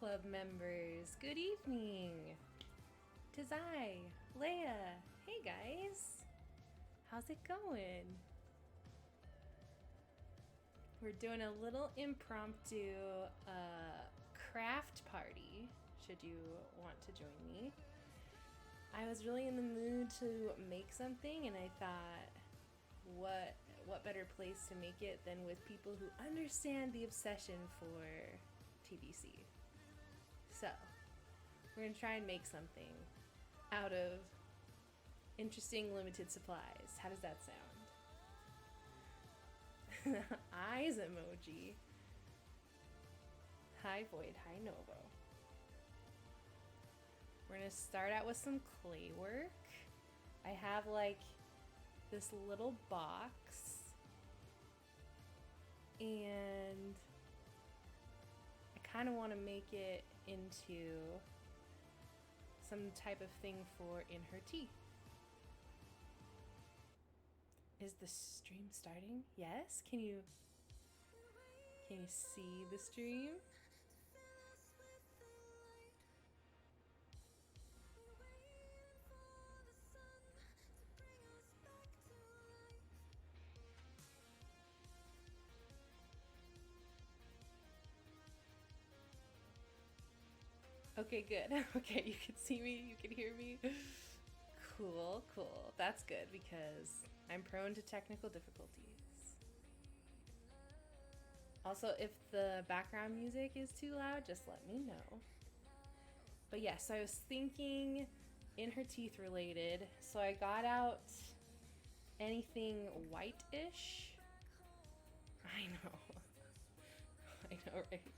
Club members. Good evening. 'Tis I, Leia. Hey guys. How's it going? We're doing a little impromptu craft party, should you want to join me. I was really in the mood to make something, and I thought, what better place to make it than with people who understand the obsession for TBC. So, we're gonna try and make something out of interesting limited supplies. How does that sound? Eyes emoji. Hi Void, hi Novo. We're gonna start out with some clay work. I have like this little box, and I kind of want to make it into some type of thing for in her tea. Is the stream starting? Yes? Can you see the stream? Okay, good. Okay, you can see me, you can hear me. Cool, cool. That's good because I'm prone to technical difficulties. Also, if the background music is too loud, just let me know. But yes, I was thinking in her teeth related, so I got out anything white-ish. I know. I know, right?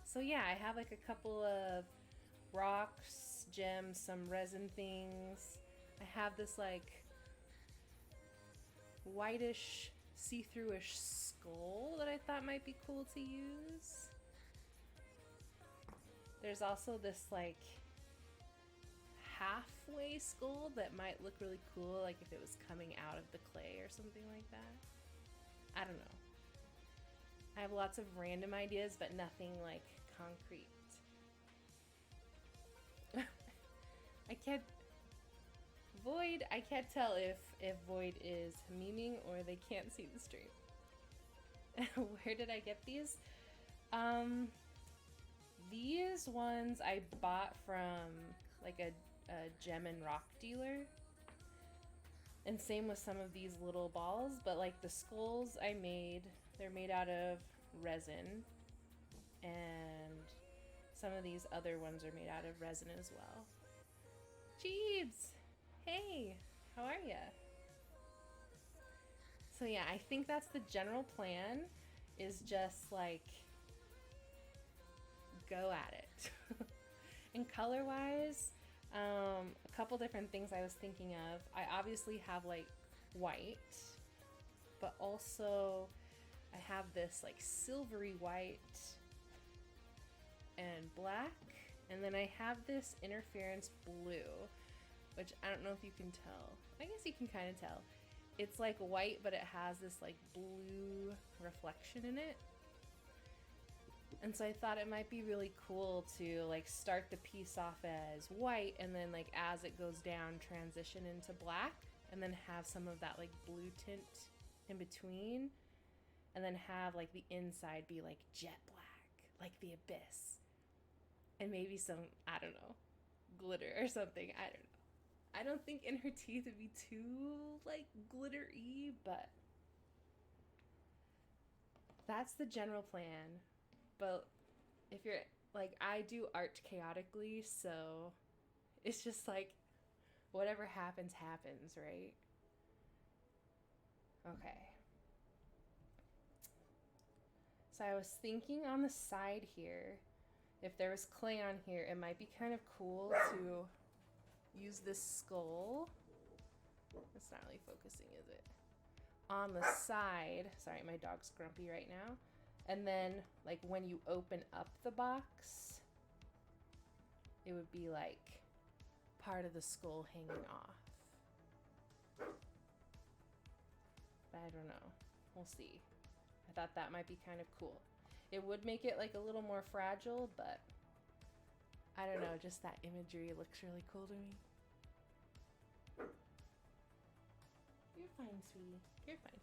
So yeah, I have like a couple of rocks, gems, some resin things. I have this like whitish, see-through-ish skull that I thought might be cool to use. There's also this like halfway skull that might look really cool, like if it was coming out of the clay or something like that. I don't know. I have lots of random ideas, but nothing like concrete. I can't tell if Void is memeing or they can't see the stream. Where did I get these? These ones I bought from like a gem and rock dealer. And same with some of these little balls, but like the skulls I made, they're made out of resin. And some of these other ones are made out of resin as well. Jeebs! Hey! How are ya? So yeah, I think that's the general plan, is just like go at it. And color-wise, a couple different things I was thinking of. I obviously have like white, but also I have this like silvery white and black, and then I have this interference blue, which I don't know if you can tell. I guess you can kind of tell. It's like white, but it has this like blue reflection in it. And so I thought it might be really cool to like start the piece off as white, and then like as it goes down transition into black, and then have some of that like blue tint in between, and then have like the inside be like jet black, like the abyss. And maybe some, I don't know, glitter or something. I don't know. I don't think in her teeth would be too like glittery, but that's the general plan. But if you're like, I do art chaotically, so it's just like whatever happens, happens, right? Okay. So I was thinking on the side here, if there was clay on here, it might be kind of cool to use this skull. It's not really focusing, is it? On the side. Sorry, my dog's grumpy right now. And then, like, when you open up the box, it would be like part of the skull hanging off. But I don't know. We'll see. I thought that might be kind of cool. It would make it like a little more fragile, but I don't know, just that imagery looks really cool to me. You're fine, sweetie. You're fine.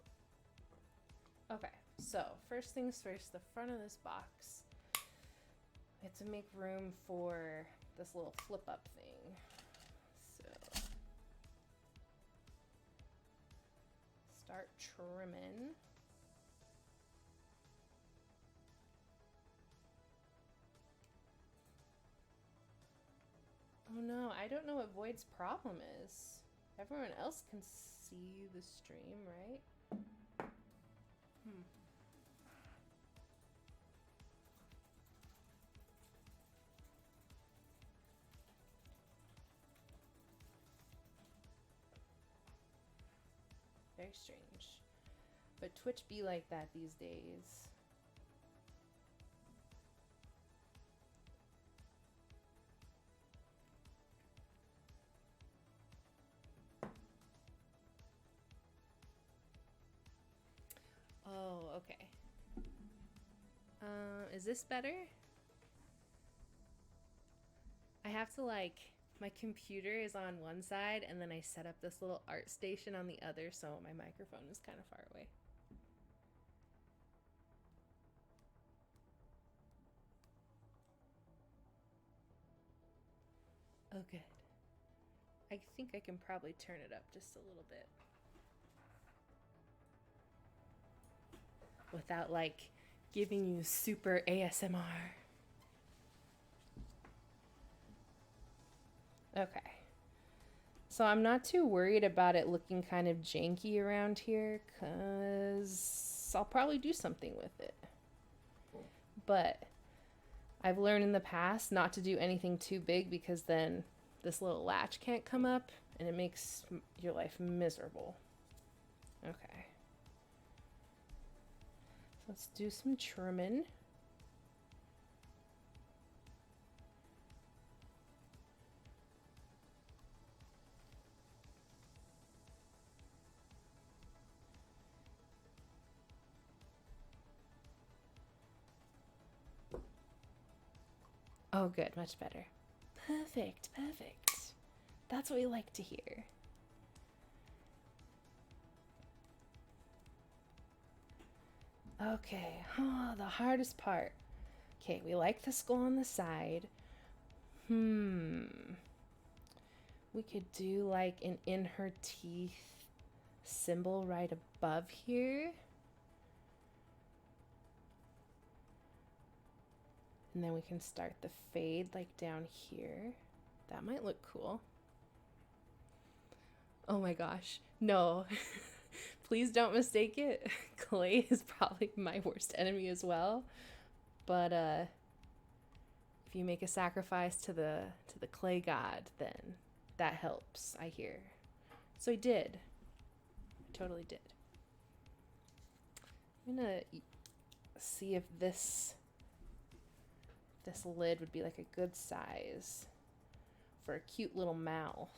Okay, so first things first, the front of this box. We have to make room for this little flip up thing. So start trimming. Oh no, I don't know what Void's problem is. Everyone else can see the stream, right? Very strange. But Twitch be like that these days. Oh, okay. Is this better? I have to my computer is on one side and then I set up this little art station on the other, so my microphone is kind of far away. Oh, good. I think I can probably turn it up just a little bit. Without giving you super ASMR. Okay. So I'm not too worried about it looking kind of janky around here, because I'll probably do something with it. But I've learned in the past not to do anything too big, because then this little latch can't come up and it makes your life miserable. Okay. Let's do some trimming. Oh, good, much better. Perfect, perfect. That's what we like to hear. Okay, the hardest part. Okay, we like the skull on the side. We could do an in her teeth symbol right above here. And then we can start the fade down here. That might look cool. Oh my gosh, no. Please don't mistake it. Clay is probably my worst enemy as well. But if you make a sacrifice to the clay god, then that helps, I hear. So I did. I totally did. I'm gonna see if this lid would be a good size for a cute little mouth.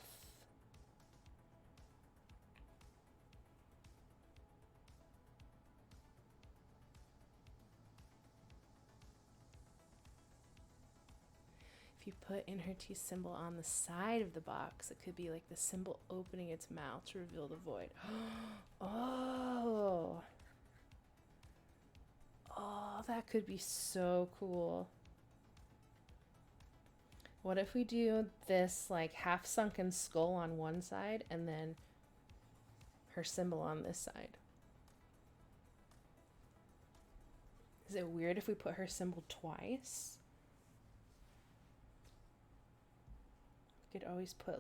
If you put in her teeth symbol on the side of the box, it could be the symbol opening its mouth to reveal the void. Oh, that could be so cool. What if we do this half sunken skull on one side and then her symbol on this side? Is it weird if we put her symbol twice? We could always put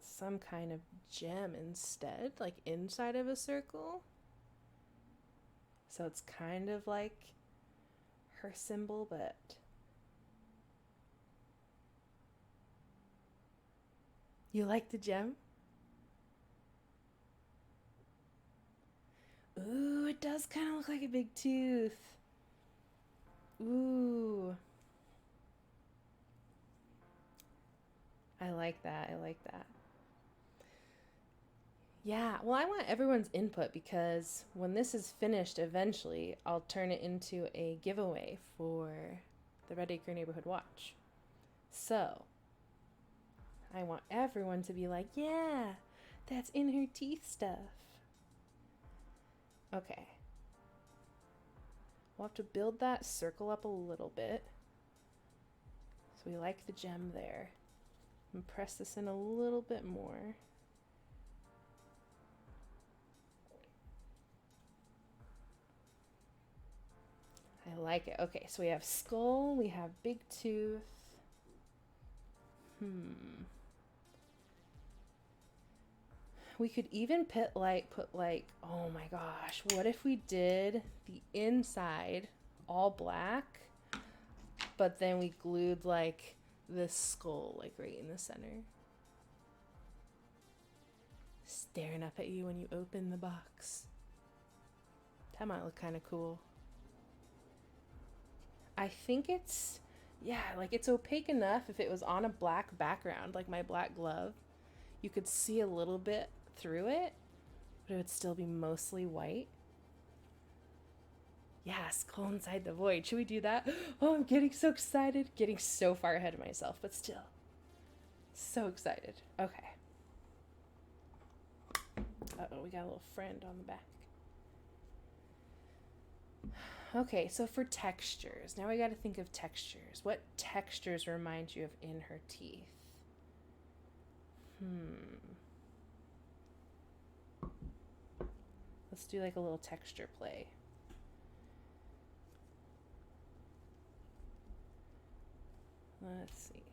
some kind of gem instead, inside of a circle. So it's kind of her symbol, but you like the gem? Ooh, it does kind of look like a big tooth. Ooh. I like that. I like that. Yeah, well, I want everyone's input because when this is finished, eventually, I'll turn it into a giveaway for the Red Acre Neighborhood Watch. So, I want everyone to be like, yeah, that's in her teeth stuff. Okay. We'll have to build that circle up a little bit. So we like the gem there. And press this in a little bit more. I like it. Okay, so we have skull, we have big tooth. We could even put like, oh my gosh, what if we did the inside all black, but then we glued like this skull like right in the center, staring up at you when you open the box. That might look kind of cool. I think it's, yeah, like it's opaque enough if it was on a black background, like my black glove. You could see a little bit through it, but it would still be mostly white. Yeah, skull inside the void. Should we do that? Oh, I'm getting so excited. Getting so far ahead of myself, but still. So excited. Okay. Uh-oh, we got a little friend on the back. Okay, so for textures, now we got to think of textures. What textures remind you of in her teeth? Let's do like a little texture play. Let's see.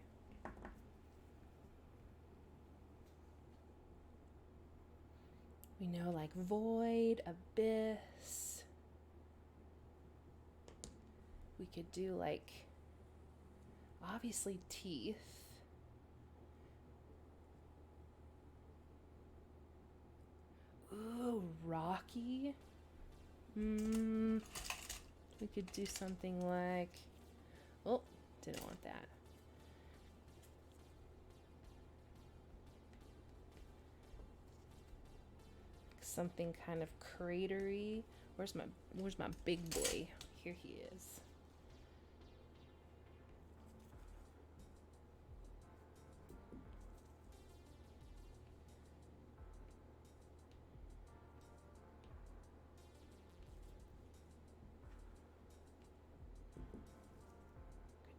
We know like void, abyss. We could do like, obviously teeth. Ooh, rocky. We could do something like, oh, didn't want that. Something kind of cratery. Where's my big boy? Here he is.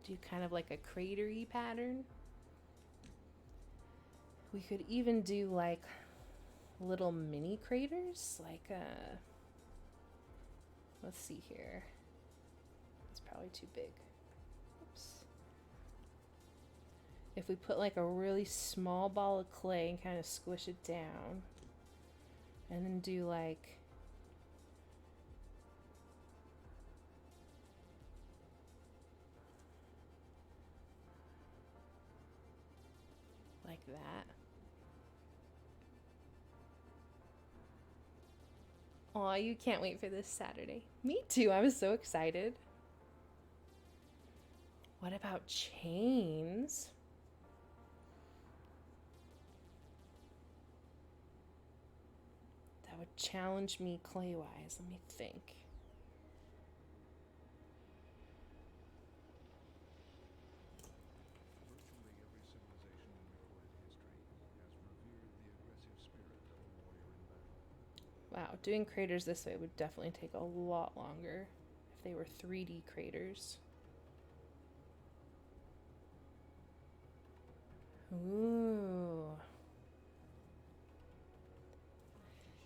Do kind of like a cratery pattern. We could even do like little mini craters, like let's see here. It's probably too big. Oops. If we put like a really small ball of clay and kind of squish it down, and then do like that. Aw, you can't wait for this Saturday. Me too, I was so excited. What about chains? That would challenge me clay-wise. Let me think. Wow, doing craters this way would definitely take a lot longer if they were 3D craters. Ooh.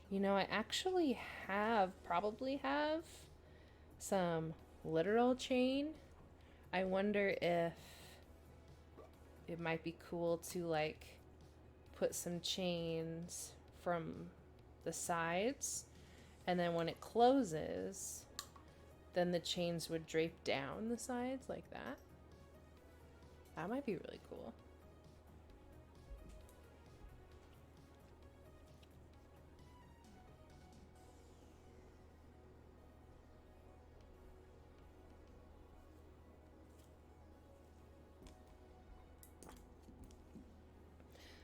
You know, I actually probably have some literal chain. I wonder if it might be cool to like put some chains from the sides, and then when it closes, then the chains would drape down the sides like that. That might be really cool.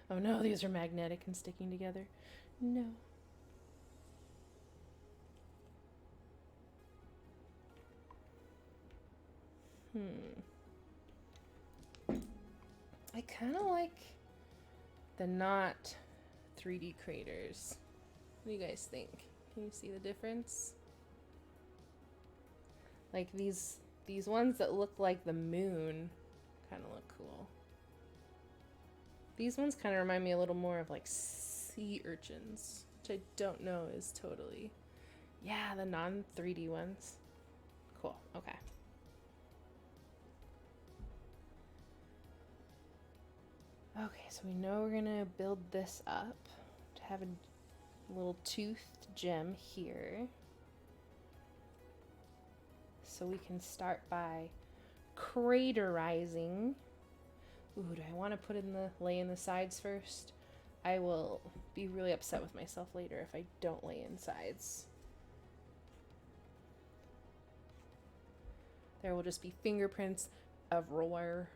Oh no, these are magnetic and sticking together. No. I kind of like the not 3D craters. What do you guys think? Can you see the difference? Like these ones that look like the moon kind of look cool. These ones kind of remind me a little more of like sea urchins, which I don't know is totally. Yeah, the non 3D ones. Cool. Okay. Okay, so we know we're gonna build this up to have a little toothed gem here. So we can start by craterizing. Ooh, do I want to lay in the sides first? I will be really upset with myself later if I don't lay in sides. There will just be fingerprints of roller.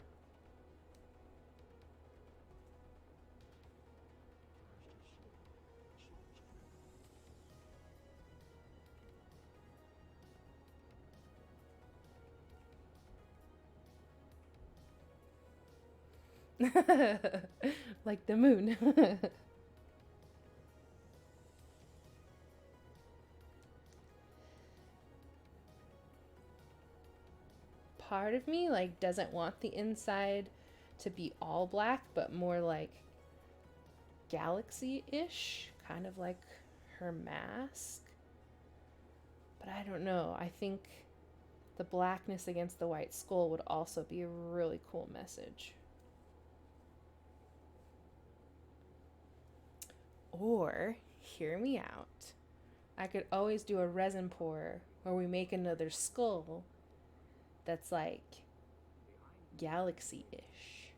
Like the moon. Part of me like doesn't want the inside to be all black, but more like galaxy-ish, kind of like her mask. But I don't know. I think the blackness against the white skull would also be a really cool message. Or, hear me out, I could always do a resin pour where we make another skull that's like galaxy-ish.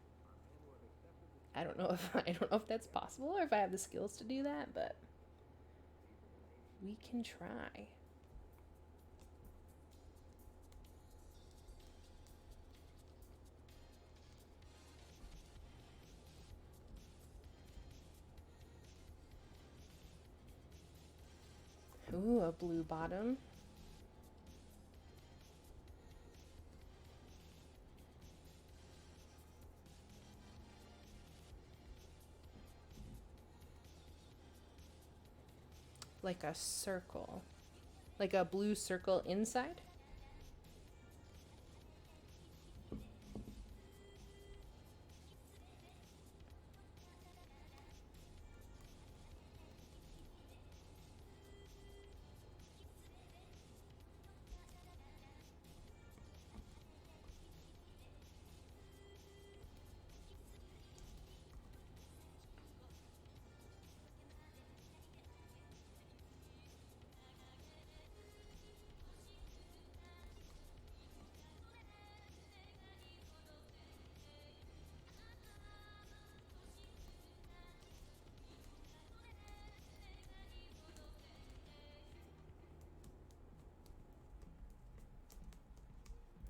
I don't know if that's possible or if I have the skills to do that, but we can try. Ooh, a blue bottom. Like a circle. Like a blue circle inside?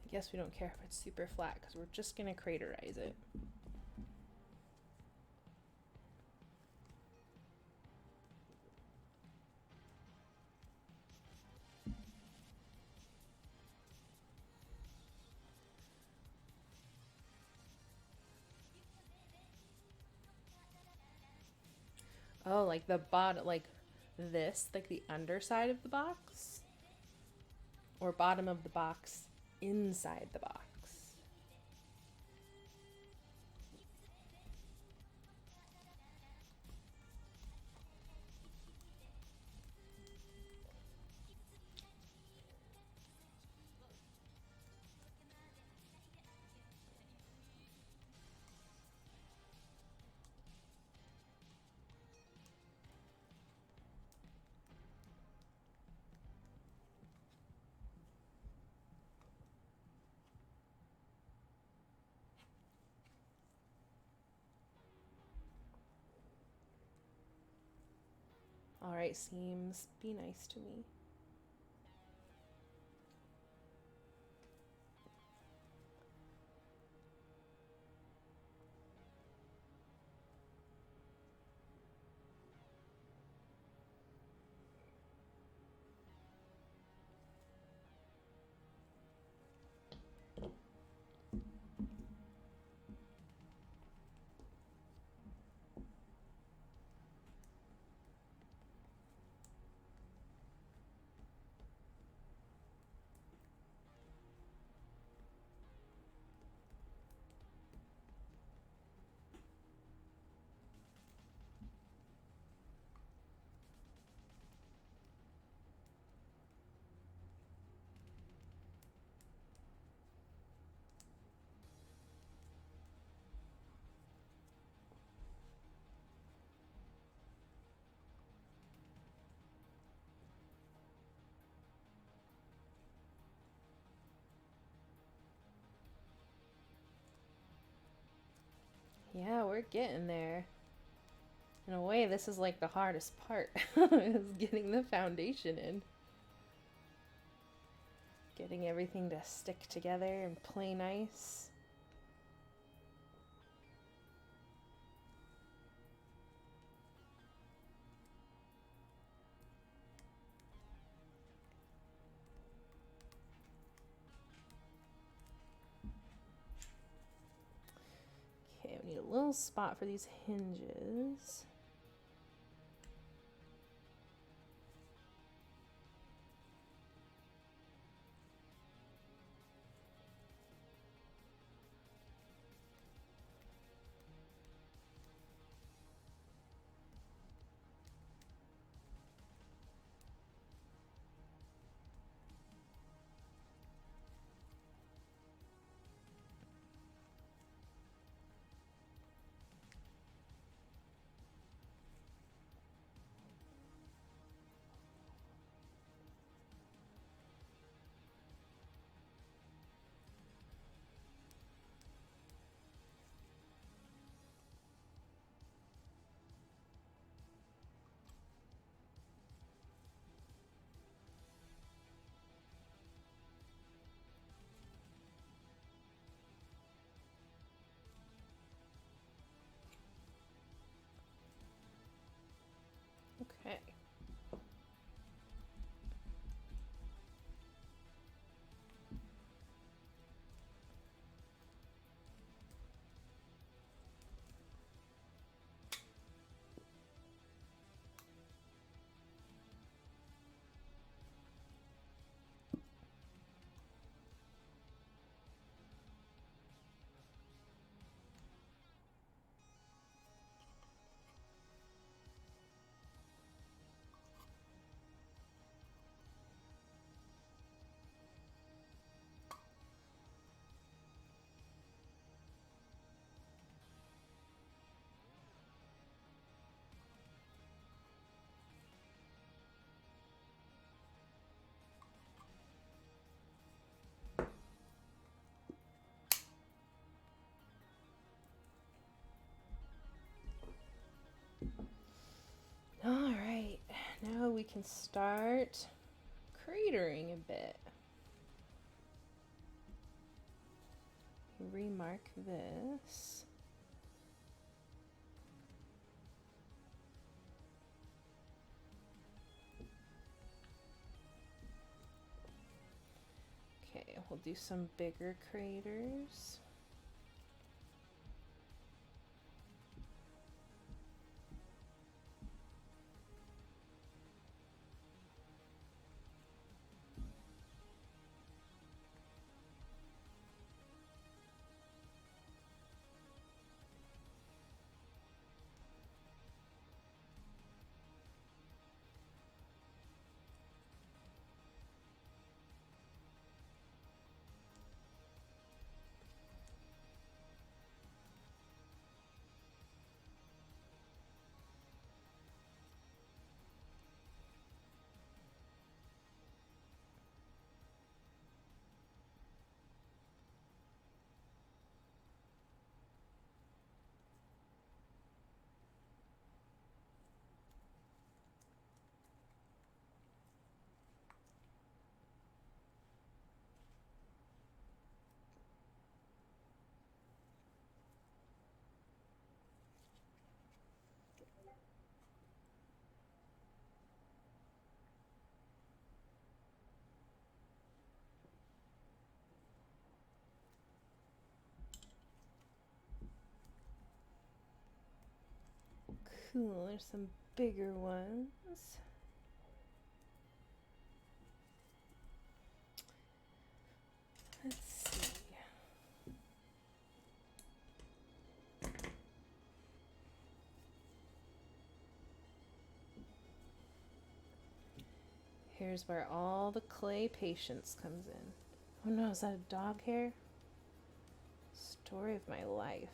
I guess we don't care if it's super flat because we're just going to craterize it. Oh, like the bottom, like this, like the underside of the box? Or bottom of the box inside the box? All right, seams, be nice to me. Yeah, we're getting there. In a way, this is like the hardest part, is getting the foundation in. Getting everything to stick together and play nice. Okay, we need a little spot for these hinges. Okay. All right, now we can start cratering a bit. Remark this. Okay, we'll do some bigger craters. Cool, there's some bigger ones. Let's see. Here's where all the clay patience comes in. Oh no, is that a dog hair? Story of my life.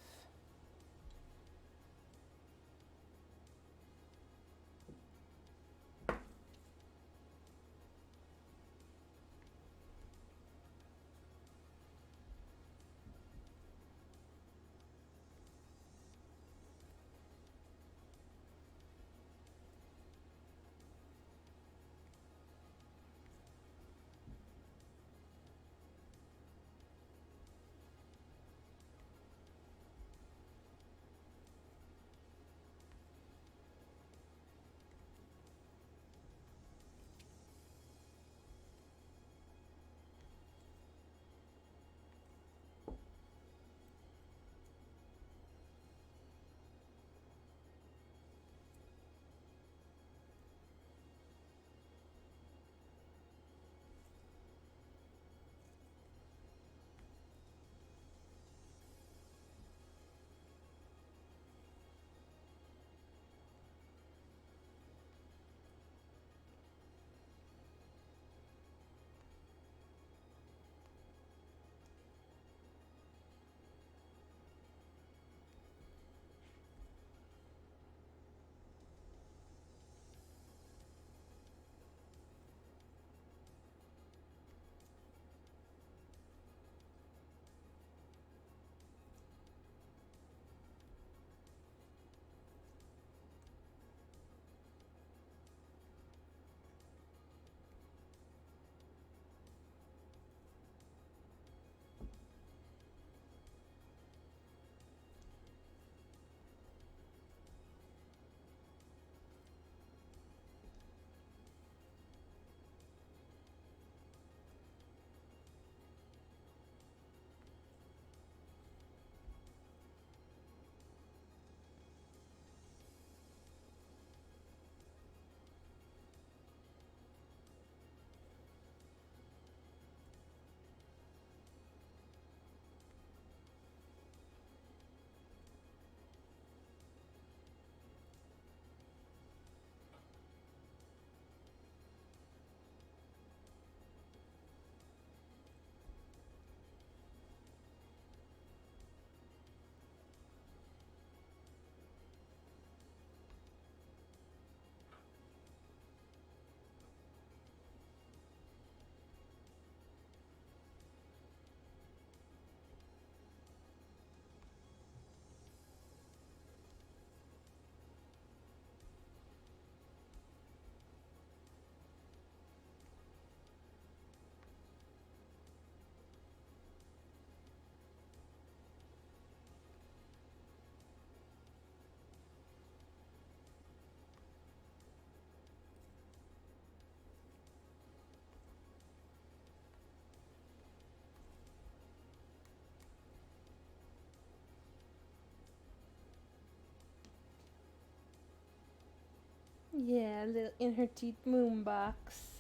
Yeah, little in her teeth moon box.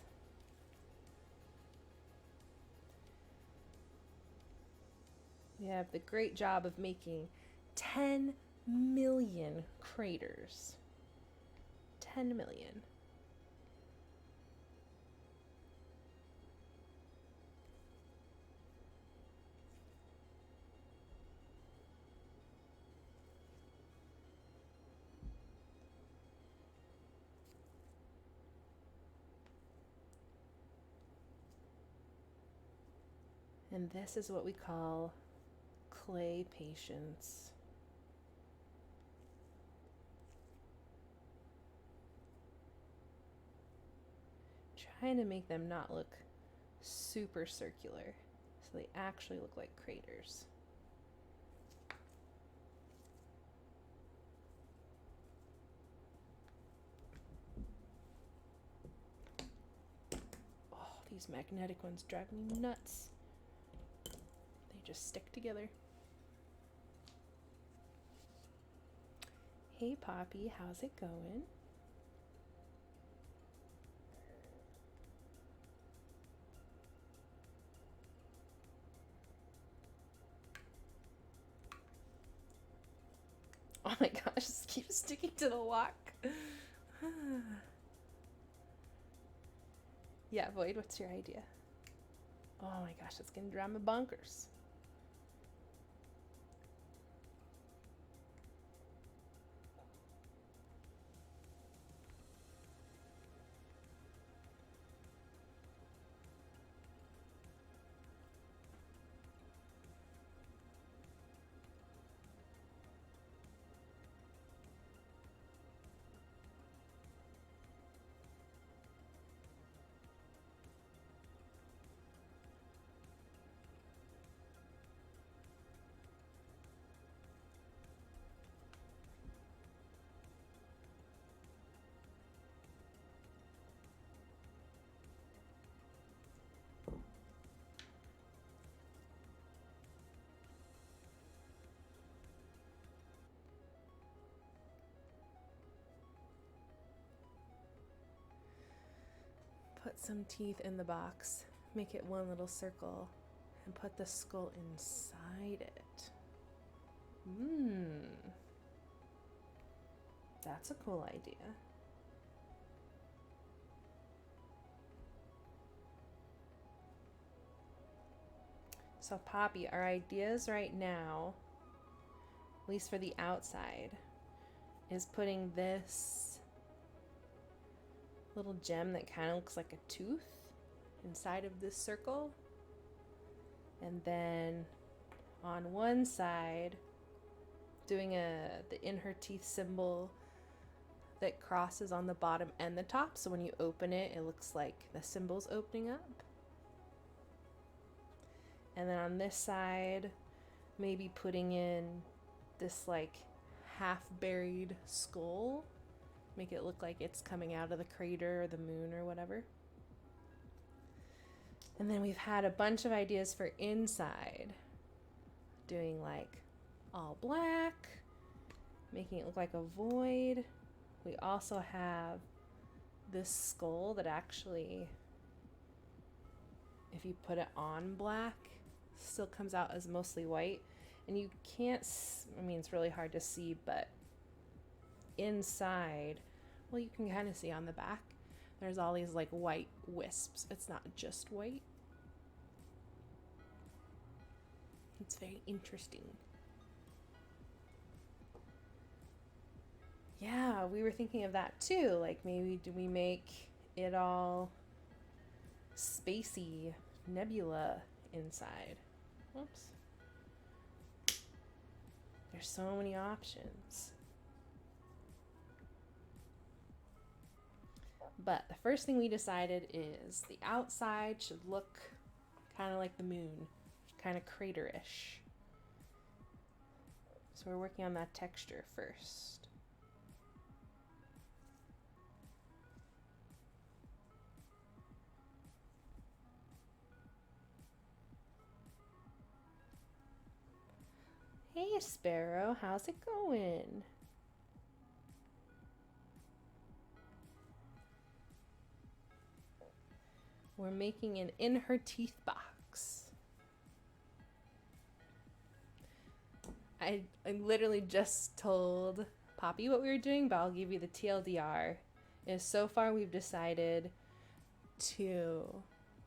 We have the great job of making 10 million craters. 10 million. And this is what we call clay patience. Trying to make them not look super circular, so they actually look like craters. Oh, these magnetic ones drive me nuts. They just stick together. Hey Poppy, how's it going? Oh my gosh, this keeps sticking to the lock. Yeah, Void, what's your idea? Oh my gosh, it's gonna drive me bonkers. Put some teeth in the box, make it one little circle, and put the skull inside it. That's a cool idea. So Poppy, our ideas right now, at least for the outside, is putting this little gem that kind of looks like a tooth inside of this circle. And then on one side, doing the in her teeth symbol that crosses on the bottom and the top. So when you open it, it looks like the symbol's opening up. And then on this side, maybe putting in this like half buried skull. Make it look like it's coming out of the crater or the moon or whatever. And then we've had a bunch of ideas for inside. Doing like all black, making it look like a void. We also have this skull that actually, if you put it on black, still comes out as mostly white. And you can't, I mean, it's really hard to see, but inside, well, you can kind of see on the back, there's all these like white wisps. It's not just white. It's very interesting. Yeah, we were thinking of that too. Like maybe do we make it all spacey nebula inside? Oops. There's so many options. But the first thing we decided is the outside should look kind of like the moon, kind of crater-ish. So we're working on that texture first. Hey Sparrow, how's it going? We're making an in her teeth box. I literally just told Poppy what we were doing, but I'll give you the TLDR. Is so far we've decided to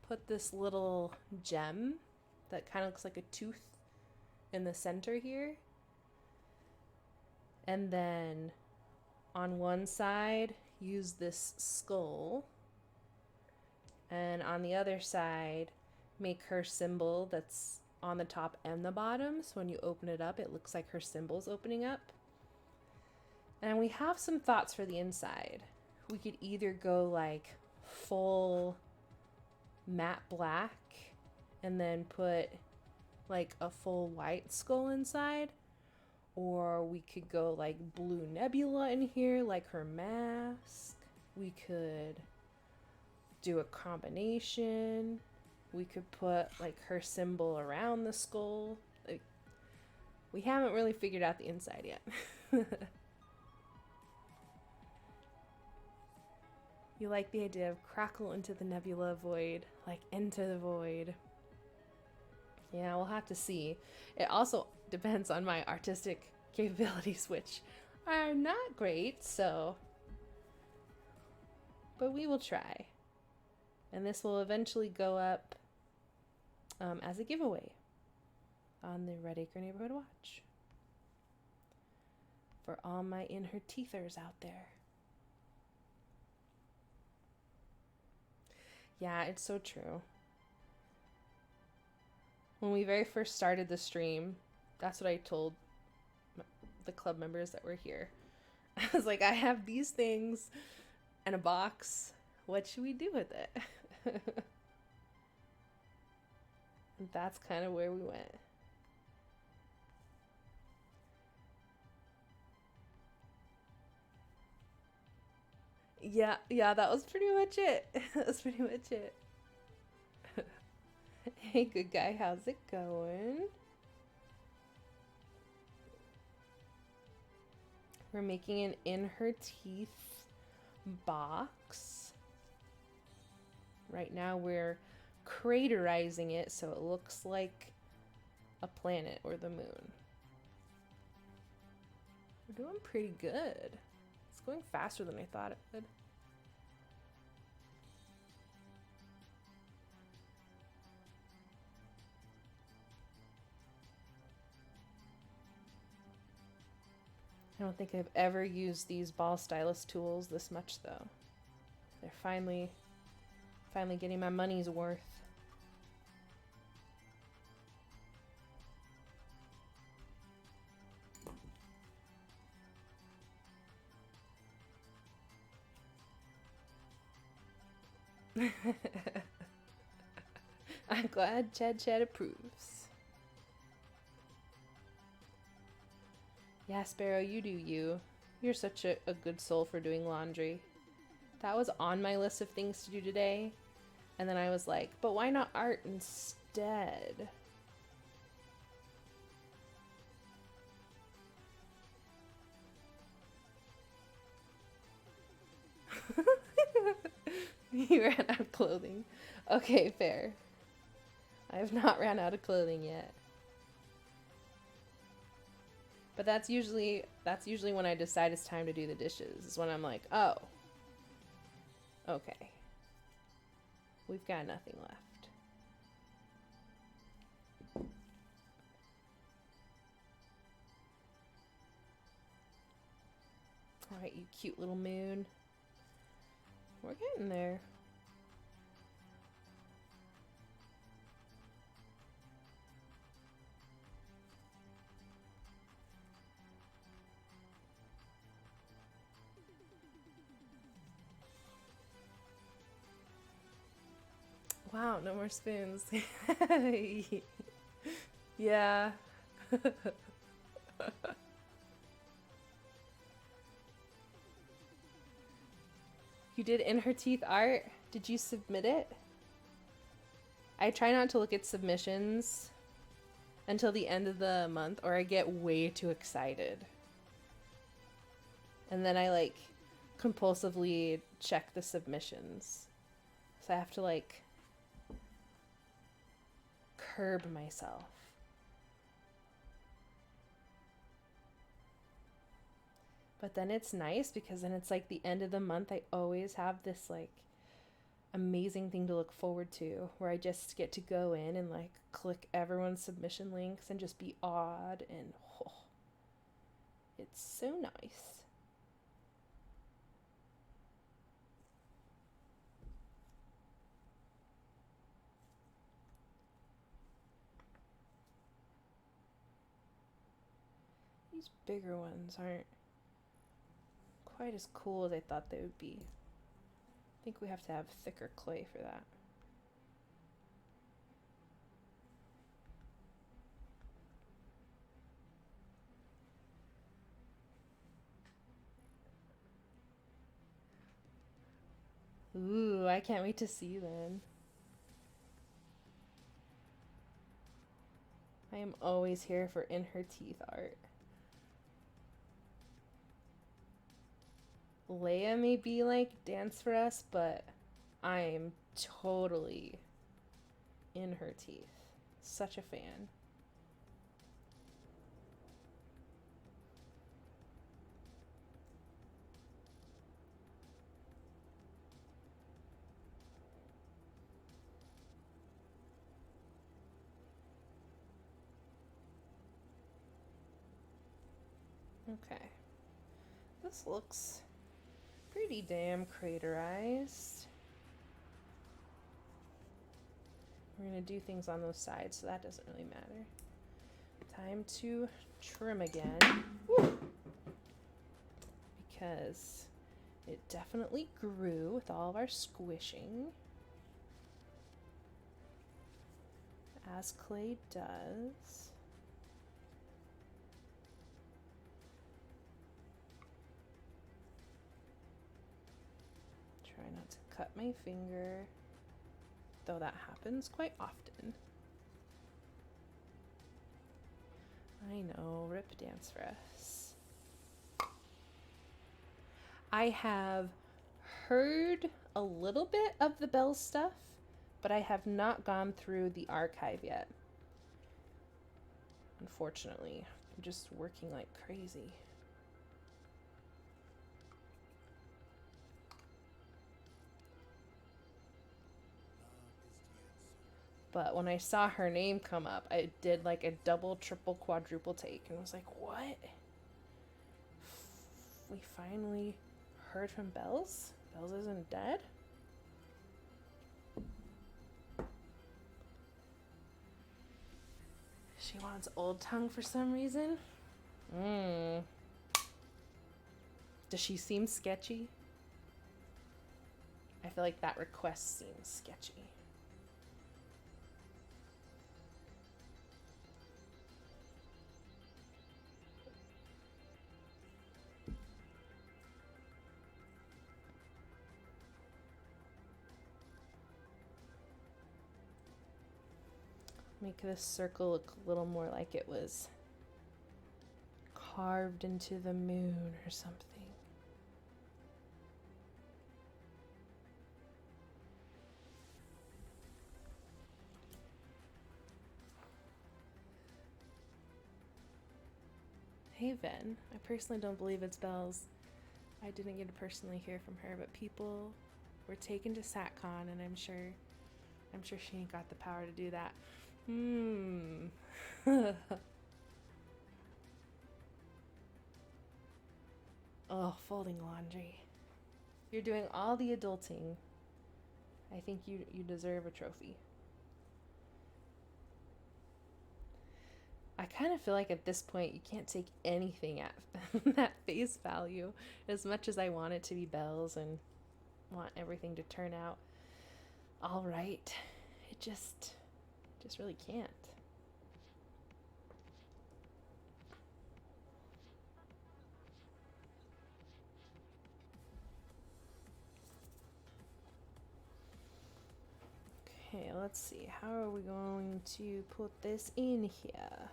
put this little gem that kind of looks like a tooth in the center here. And then on one side, use this skull. And on the other side, make her symbol that's on the top and the bottom. So when you open it up, it looks like her symbol's opening up. And we have some thoughts for the inside. We could either go like full matte black and then put like a full white skull inside. Or we could go like blue nebula in here, like her mask. We could do a combination. We could put like her symbol around the skull. Like, we haven't really figured out the inside yet. You like the idea of crackle into the nebula void, like into the void. Yeah, we'll have to see. It also depends on my artistic capabilities, which are not great, so. But we will try. And this will eventually go up as a giveaway on the Red Acre Neighborhood Watch. For all my in her teethers out there. Yeah, it's so true. When we very first started the stream, that's what I told the club members that were here. I was like, I have these things and a box. What should we do with it? And that's kind of where we went. Yeah, that was pretty much it. That was pretty much it. Hey, good guy, how's it going? We're making an in her teeth box. Right now we're craterizing it so it looks like a planet or the moon. We're doing pretty good. It's going faster than I thought it would. I don't think I've ever used these ball stylus tools this much though. They're finally getting my money's worth. I'm glad Chad approves. Yeah, Sparrow, you do you. You're such a good soul for doing laundry. That was on my list of things to do today. And then I was like, but why not art instead? You ran out of clothing. Okay, fair. I have not ran out of clothing yet. But that's usually when I decide it's time to do the dishes. Is when I'm like, oh, okay, we've got nothing left. All right, you cute little moon. We're getting there. Wow, no more spoons. Yeah. You did in her teeth art? Did you submit it? I try not to look at submissions until the end of the month or I get way too excited. And then I like compulsively check the submissions. So I have to like curb myself. But then it's nice because then it's like the end of the month. I always have this like amazing thing to look forward to where I just get to go in and like click everyone's submission links and just be awed, and oh, it's so nice. These bigger ones aren't quite as cool as I thought they would be. I think we have to have thicker clay for that. Ooh, I can't wait to see then. I am always here for in her teeth art. Leia may be like dance for us, but I am totally in her teeth. Such a fan. Okay. This looks pretty damn craterized. We're gonna do things on those sides, so that doesn't really matter. Time to trim again. Woo! Because it definitely grew with all of our squishing, as clay does. Try not to cut my finger, though that happens quite often. I know, rip dance for us. I have heard a little bit of the Bell stuff, but I have not gone through the archive yet. Unfortunately, I'm just working like crazy. But when I saw her name come up, I did like a double, triple, quadruple take and was like, what? We finally heard from Bells? Bells isn't dead? She wants Old Tongue for some reason? Does she seem sketchy? I feel like that request seems sketchy. Make this circle look a little more like it was carved into the moon or something. Hey Ven, I personally don't believe it's Bells. I didn't get to personally hear from her, but people were taken to SatCon, and I'm sure she ain't got the power to do that. Oh, folding laundry. You're doing all the adulting. I think you deserve a trophy. I kind of feel like at this point you can't take anything at that face value, as much as I want it to be Bells and want everything to turn out all right. It just really can't. Okay, let's see. How are we going to put this in here?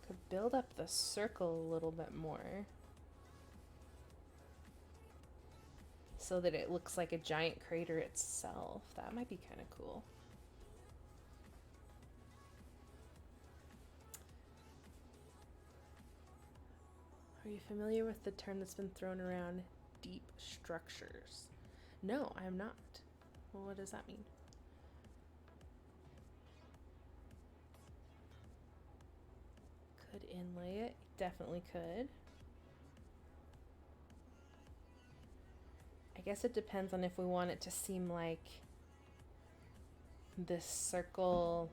Could build up the circle a little bit more. so that it looks like a giant crater itself. That might be kind of cool. Are you familiar with the term that's been thrown around, deep structures? No, I am not. Well, what does that mean? Could inlay it. Definitely could. I guess it depends on if we want it to seem like this circle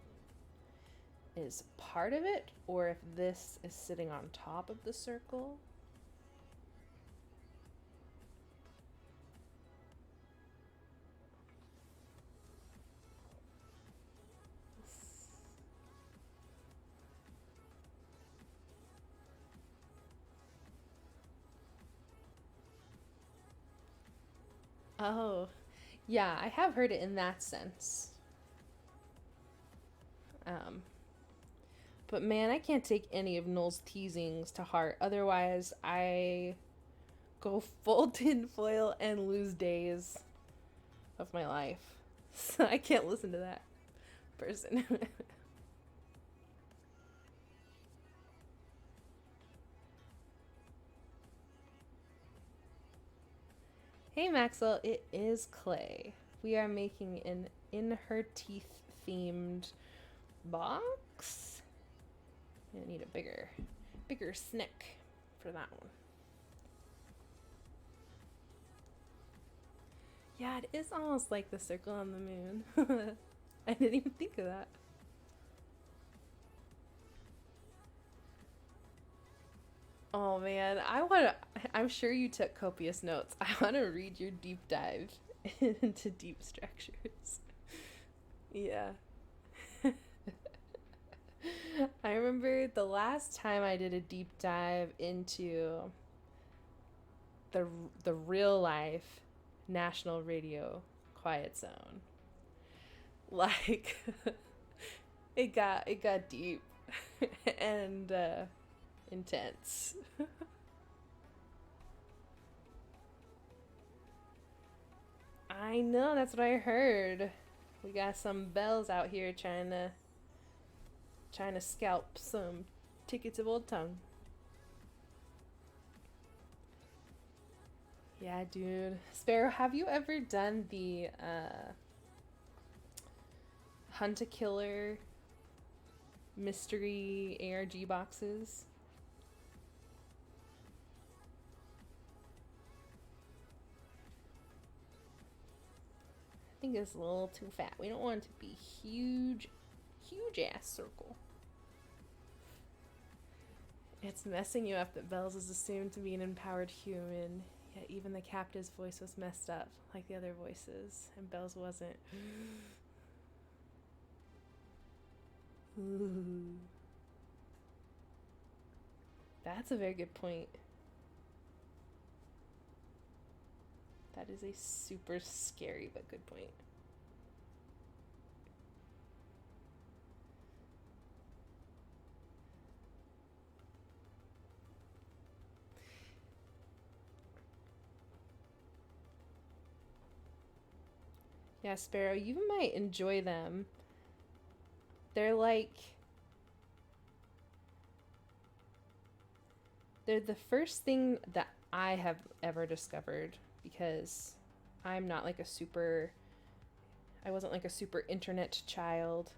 is part of it, or if this is sitting on top of the circle. Oh, yeah, I have heard it in that sense. But man, I can't take any of Noel's teasings to heart. Otherwise, I go full tinfoil and lose days of my life. So I can't listen to that person. Hey Maxwell, it is Clay. We are making an in her teeth themed box. I need a bigger snick for that one. Yeah, it is almost like the circle on the moon. I didn't even think of that. Oh man, I'm sure you took copious notes. I want to read your deep dive into deep structures. Yeah. I remember the last time I did a deep dive into the real life National Radio Quiet Zone. Like it got deep and intense. I know, that's what I heard. We got some bells out here trying to scalp some tickets of Old Tongue. Yeah, dude. Sparrow, have you ever done the Hunt a Killer mystery ARG boxes? I think it's a little too fat. We don't want it to be huge ass circle. It's messing you up that Bells is assumed to be an empowered human, yet even the captive's voice was messed up, like the other voices, and Bells wasn't. Ooh. That's a very good point. That is a super scary but good point. Yeah, Sparrow, you might enjoy them. They're the first thing that I have ever discovered, because I'm not like I wasn't like a super internet child.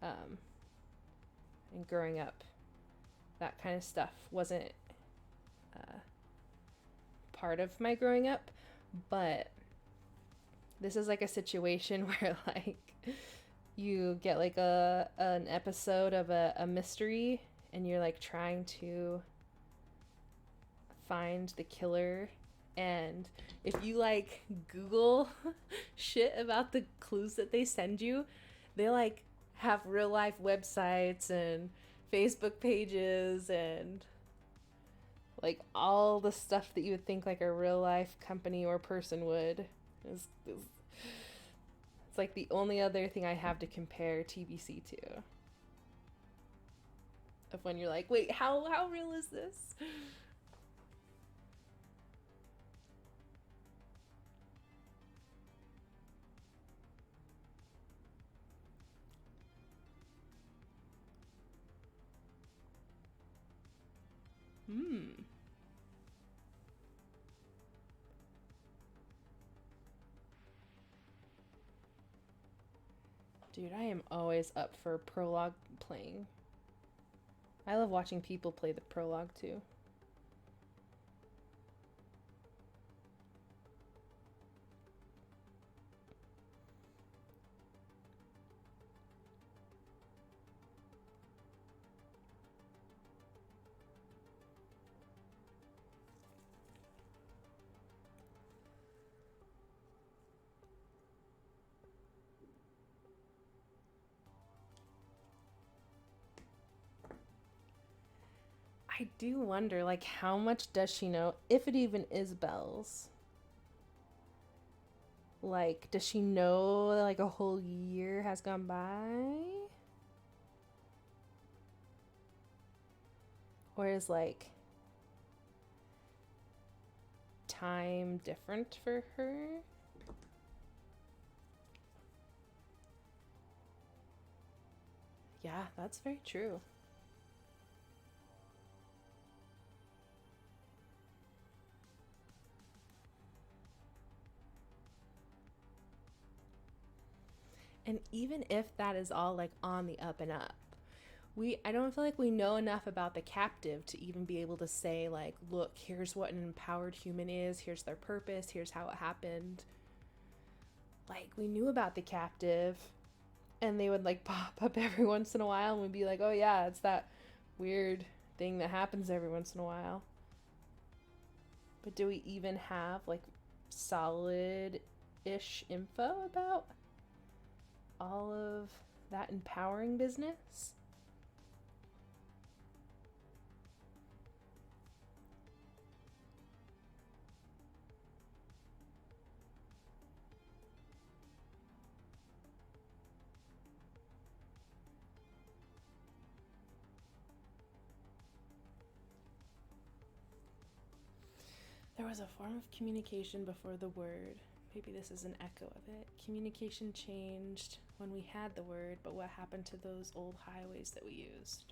And growing up, that kind of stuff wasn't part of my growing up, but this is like a situation where like you get like an episode of a mystery and you're like trying to find the killer, and if you like Google shit about the clues that they send you, they like have real life websites and Facebook pages and like all the stuff that you would think like a real life company or person would. It's like the only other thing I have to compare TBC to. Of when you're like, wait, how real is this? Hmm. Dude, I am always up for prologue playing. I love watching people play the prologue too. I do wonder, like, how much does she know, if it even is bells? Like, does she know, like, a whole year has gone by? Or is, like, time different for her? Yeah, that's very true. And even if that is all like on the up and up, I don't feel like we know enough about the captive to even be able to say like, look, here's what an empowered human is, here's their purpose, here's how it happened. Like, we knew about the captive, and they would like pop up every once in a while and we'd be like, oh yeah, it's that weird thing that happens every once in a while. But do we even have like solid ish info about all of that empowering business? There was a form of communication before the word. Maybe this is an echo of it. Communication changed when we had the word, but what happened to those old highways that we used?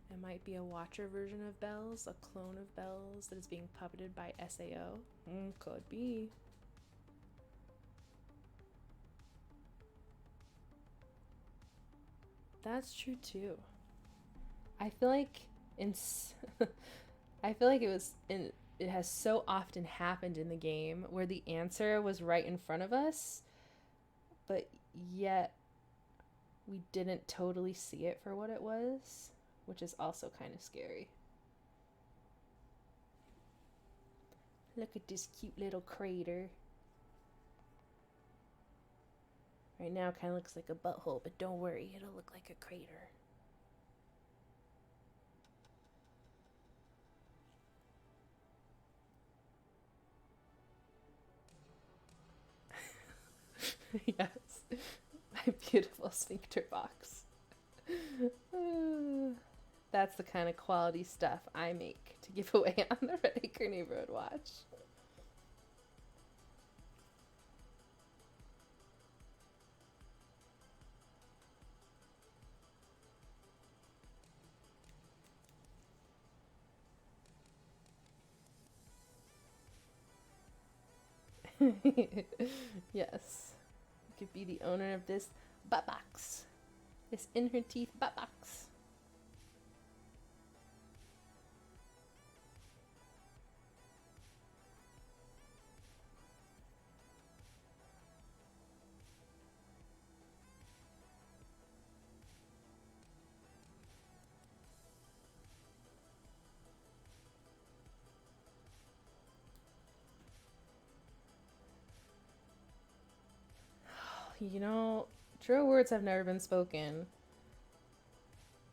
It might be a Watcher version of Bells, a clone of Bells that is being puppeted by SAO. Could be. That's true too. I feel like I feel like it has so often happened in the game where the answer was right in front of us, but yet we didn't totally see it for what it was, which is also kind of scary. Look at this cute little crater. Right now it kind of looks like a butthole, but don't worry, it'll look like a crater. Yes, my beautiful sphincter box. That's the kind of quality stuff I make to give away on the Red Acre Neighborhood Watch. Yes, you could be the owner of this butt box. This in her teeth butt box. You know, true words have never been spoken.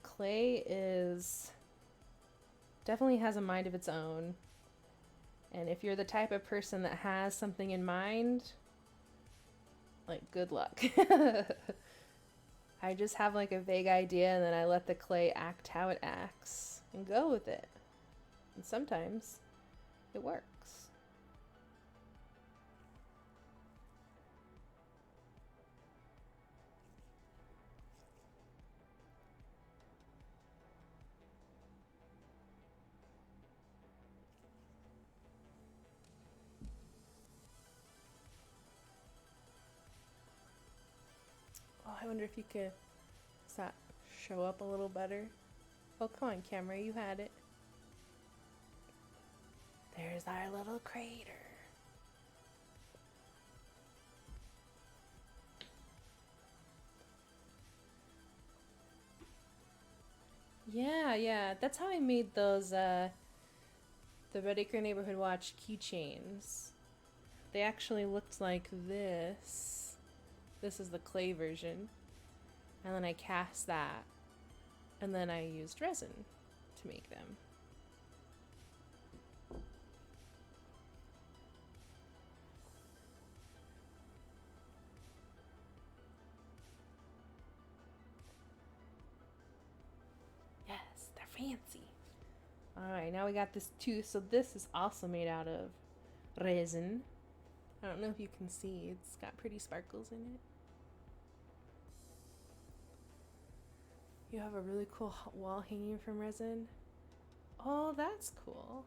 Clay is definitely has a mind of its own. And if you're the type of person that has something in mind, like, good luck. I just have like a vague idea and then I let the clay act how it acts and go with it. And sometimes it works. wonder if you could show up a little better. Oh, come on, camera, you had it. There's our little crater. Yeah, that's how I made those, the Red Acre Neighborhood Watch keychains. They actually looked like this. This is the clay version. And then I cast that. And then I used resin to make them. Yes, they're fancy. Alright, now we got this too. So this is also made out of resin. I don't know if you can see. It's got pretty sparkles in it. You have a really cool wall hanging from resin. Oh, that's cool.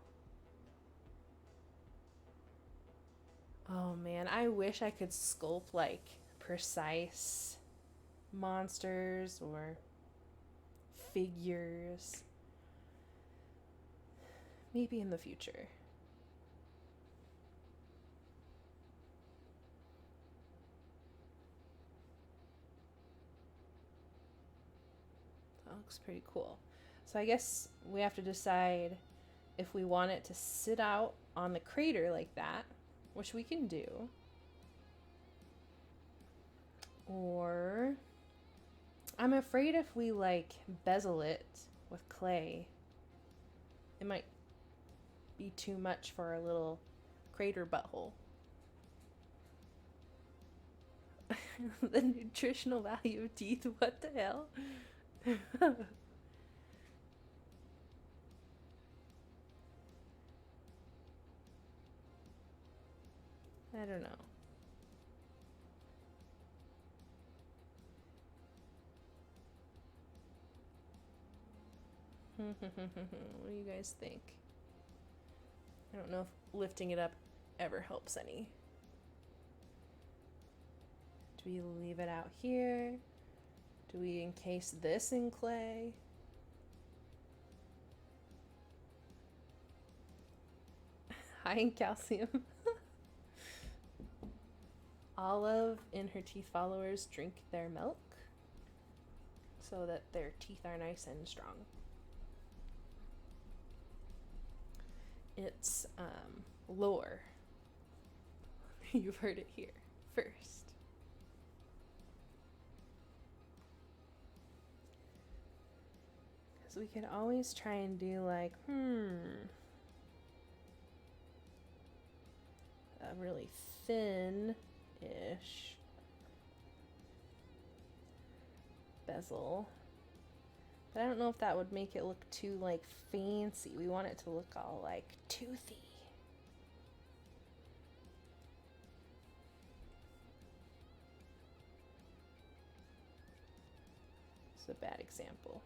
Oh man, I wish I could sculpt like precise monsters or figures. Maybe in the future. That looks pretty cool. So I guess we have to decide if we want it to sit out on the crater like that, which we can do, or I'm afraid if we like bezel it with clay, it might be too much for our little crater butthole. The nutritional value of teeth, what the hell? I don't know. What do you guys think? I don't know if lifting it up ever helps any. Do we leave it out here? Do we encase this in clay? High in calcium. Olive and her teeth followers drink their milk so that their teeth are nice and strong. It's lore. You've heard it here first. Because we could always try and do like, a really thin-ish bezel. But I don't know if that would make it look too like fancy. We want it to look all like toothy. It's a bad example.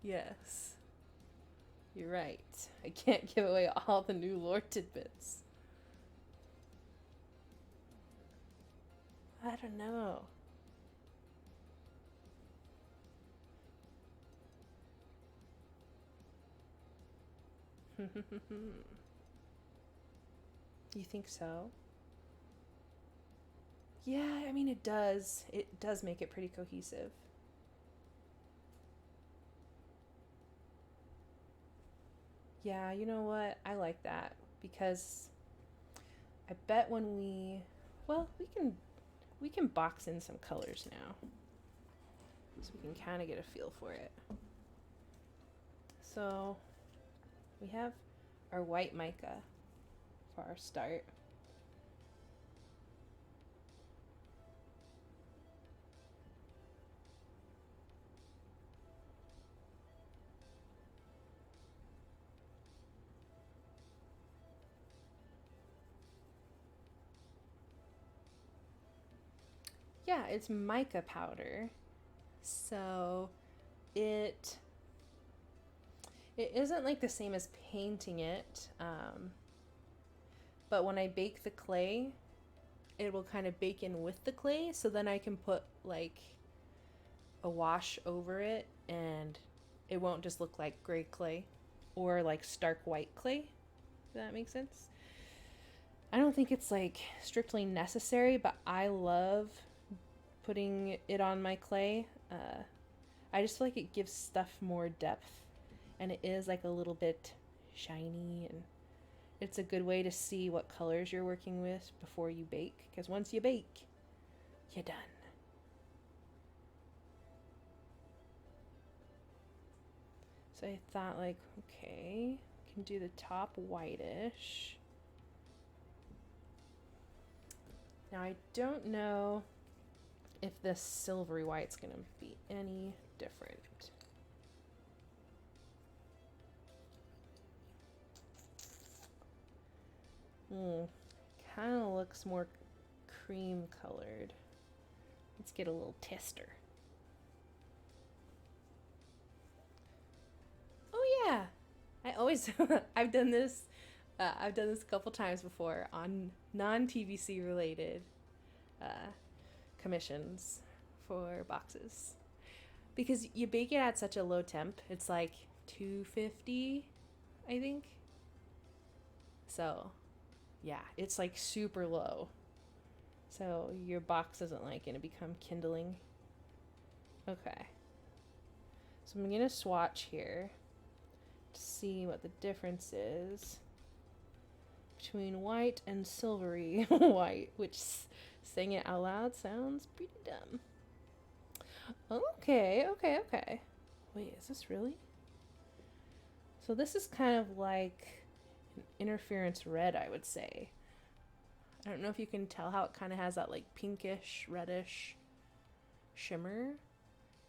Yes. You're right. I can't give away all the new lore tidbits. I don't know. You think so? Yeah, I mean it does. It does make it pretty cohesive. Yeah, you know what? I like that because I bet when we can box in some colors now. So we can kind of get a feel for it. So we have our white mica for our start. Yeah, it's mica powder. So it isn't like the same as painting it, but when I bake the clay, it will kind of bake in with the clay, so then I can put like a wash over it and it won't just look like gray clay or like stark white clay. Does that make sense? I don't think it's like strictly necessary, but I love putting it on my clay. I just feel like it gives stuff more depth, and it is like a little bit shiny, and it's a good way to see what colors you're working with before you bake, because once you bake, you're done. So I thought like, okay, I can do the top whitish. Now I don't know if this silvery white's gonna be any different. Kind of looks more cream colored. Let's get a little tester. Oh yeah, I always I've done this. I've done this a couple times before on non-TVC related commissions for boxes, because you bake it at such a low temp. It's like 250, I think. So yeah, it's like super low. So your box isn't like gonna become kindling. Okay. So I'm gonna swatch here to see what the difference is between white and silvery white, which saying it out loud sounds pretty dumb. Okay. Wait, is this really? So this is kind of like an interference red, I would say. I don't know if you can tell how it kind of has that like pinkish, reddish shimmer,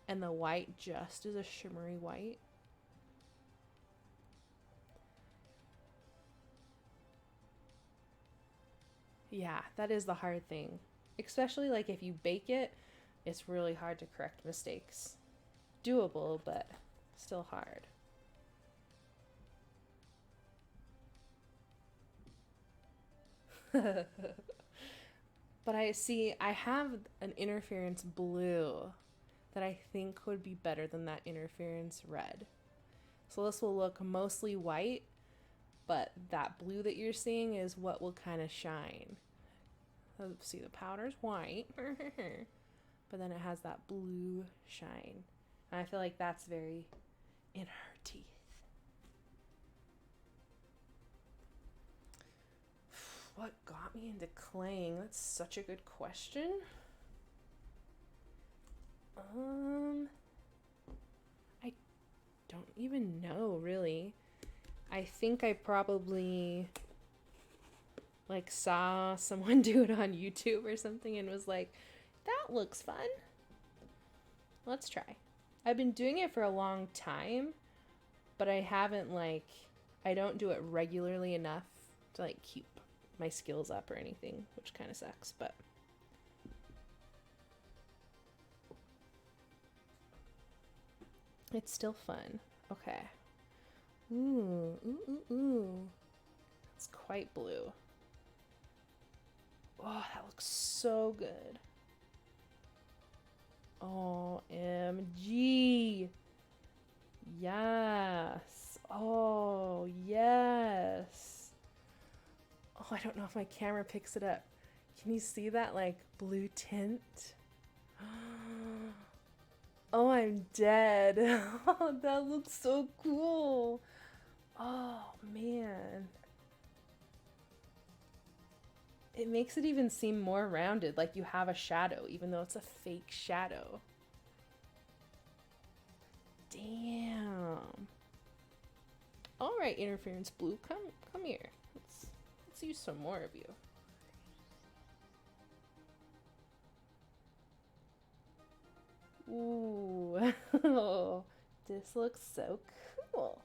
and the white just is a shimmery white. Yeah, that is the hard thing. Especially like if you bake it, it's really hard to correct mistakes. Doable, but still hard. But I have an interference blue that I think would be better than that interference red. So this will look mostly white, but that blue that you're seeing is what will kind of shine. See, the powder's white, but then it has that blue shine. And I feel like that's very in her teeth. What got me into claying? That's such a good question. I don't even know, really. I think I probably like saw someone do it on YouTube or something and was like, that looks fun. Let's try. I've been doing it for a long time, but I don't do it regularly enough to like keep my skills up or anything, which kind of sucks, but it's still fun. Okay. Ooh. It's quite blue. Oh, that looks so good. OMG. Yes. Oh, yes. Oh, I don't know if my camera picks it up. Can you see that like blue tint? Oh, I'm dead. Oh, that looks so cool. Oh, man. It makes it even seem more rounded, like you have a shadow, even though it's a fake shadow. Damn. All right, interference blue, come here. Let's use some more of you. Ooh, oh, this looks so cool.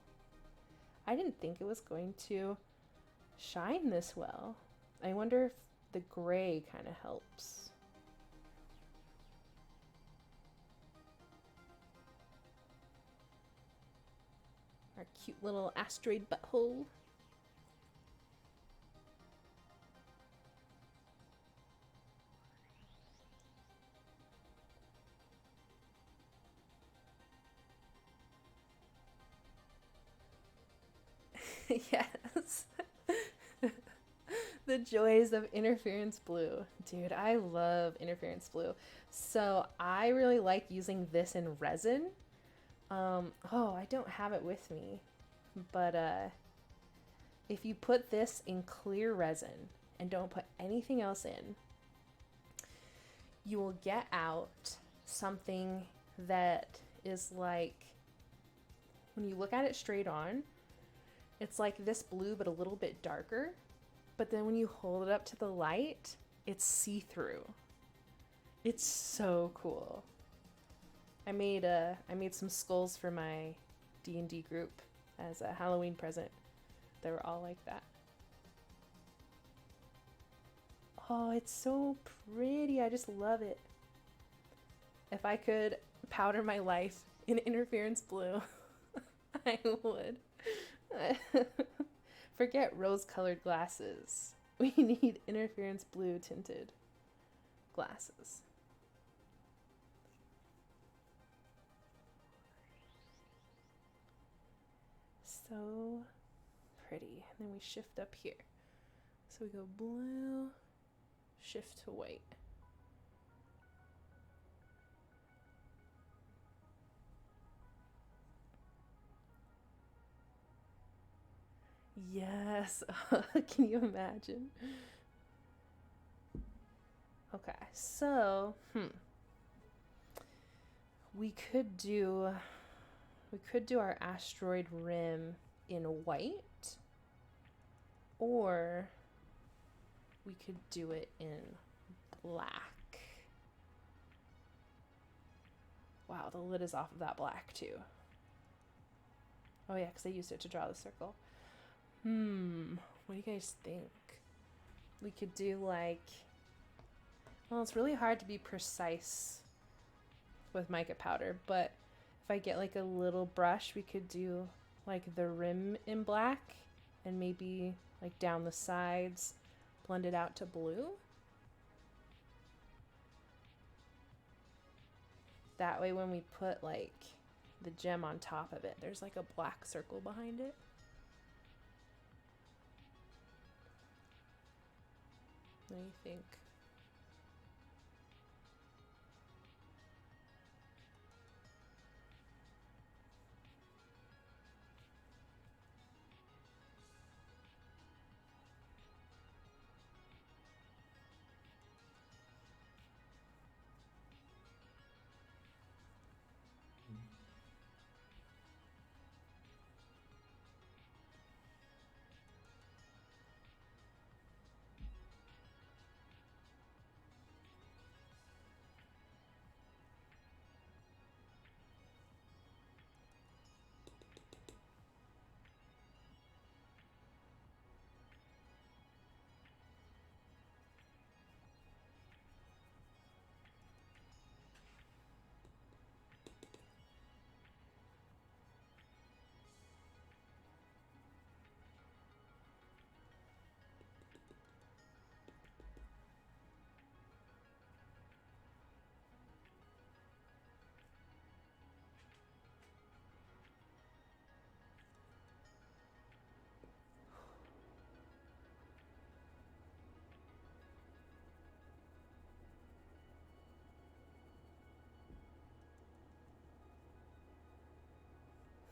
I didn't think it was going to shine this well. I wonder if the gray kind of helps. cute little asteroid butthole. Yes. The joys of interference blue. Dude, I love interference blue. So I really like using this in resin. Oh, I don't have it with me. But if you put this in clear resin and don't put anything else in, you will get out something that is like, when you look at it straight on, it's like this blue but a little bit darker. But then when you hold it up to the light, it's see-through. It's so cool. I made some skulls for my D&D group as a Halloween present. They were all like that. Oh, it's so pretty. I just love it. If I could powder my life in interference blue, I would. Forget rose-colored glasses. We need interference blue tinted glasses. So pretty. And then we shift up here. So we go blue, shift to white. Yes. Can you imagine? Okay, so we could do our asteroid rim in white, or we could do it in black. Wow, the lid is off of that black too. Oh yeah, because I used it to draw the circle. What do you guys think? We could do like, well, it's really hard to be precise with mica powder, but if I get like a little brush, we could do like the rim in black and maybe like down the sides, blend it out to blue. That way when we put like the gem on top of it, there's like a black circle behind it. What do you think?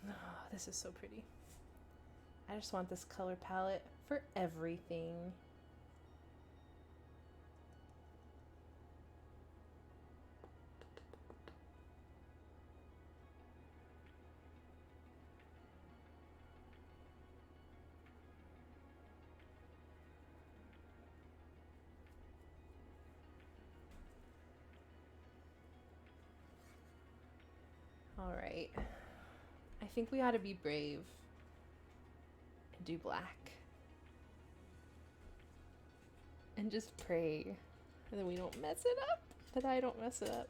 Oh, this is so pretty. I just want this color palette for everything. All right. I think we ought to be brave and do black. And just pray that we don't mess it up. That I don't mess it up.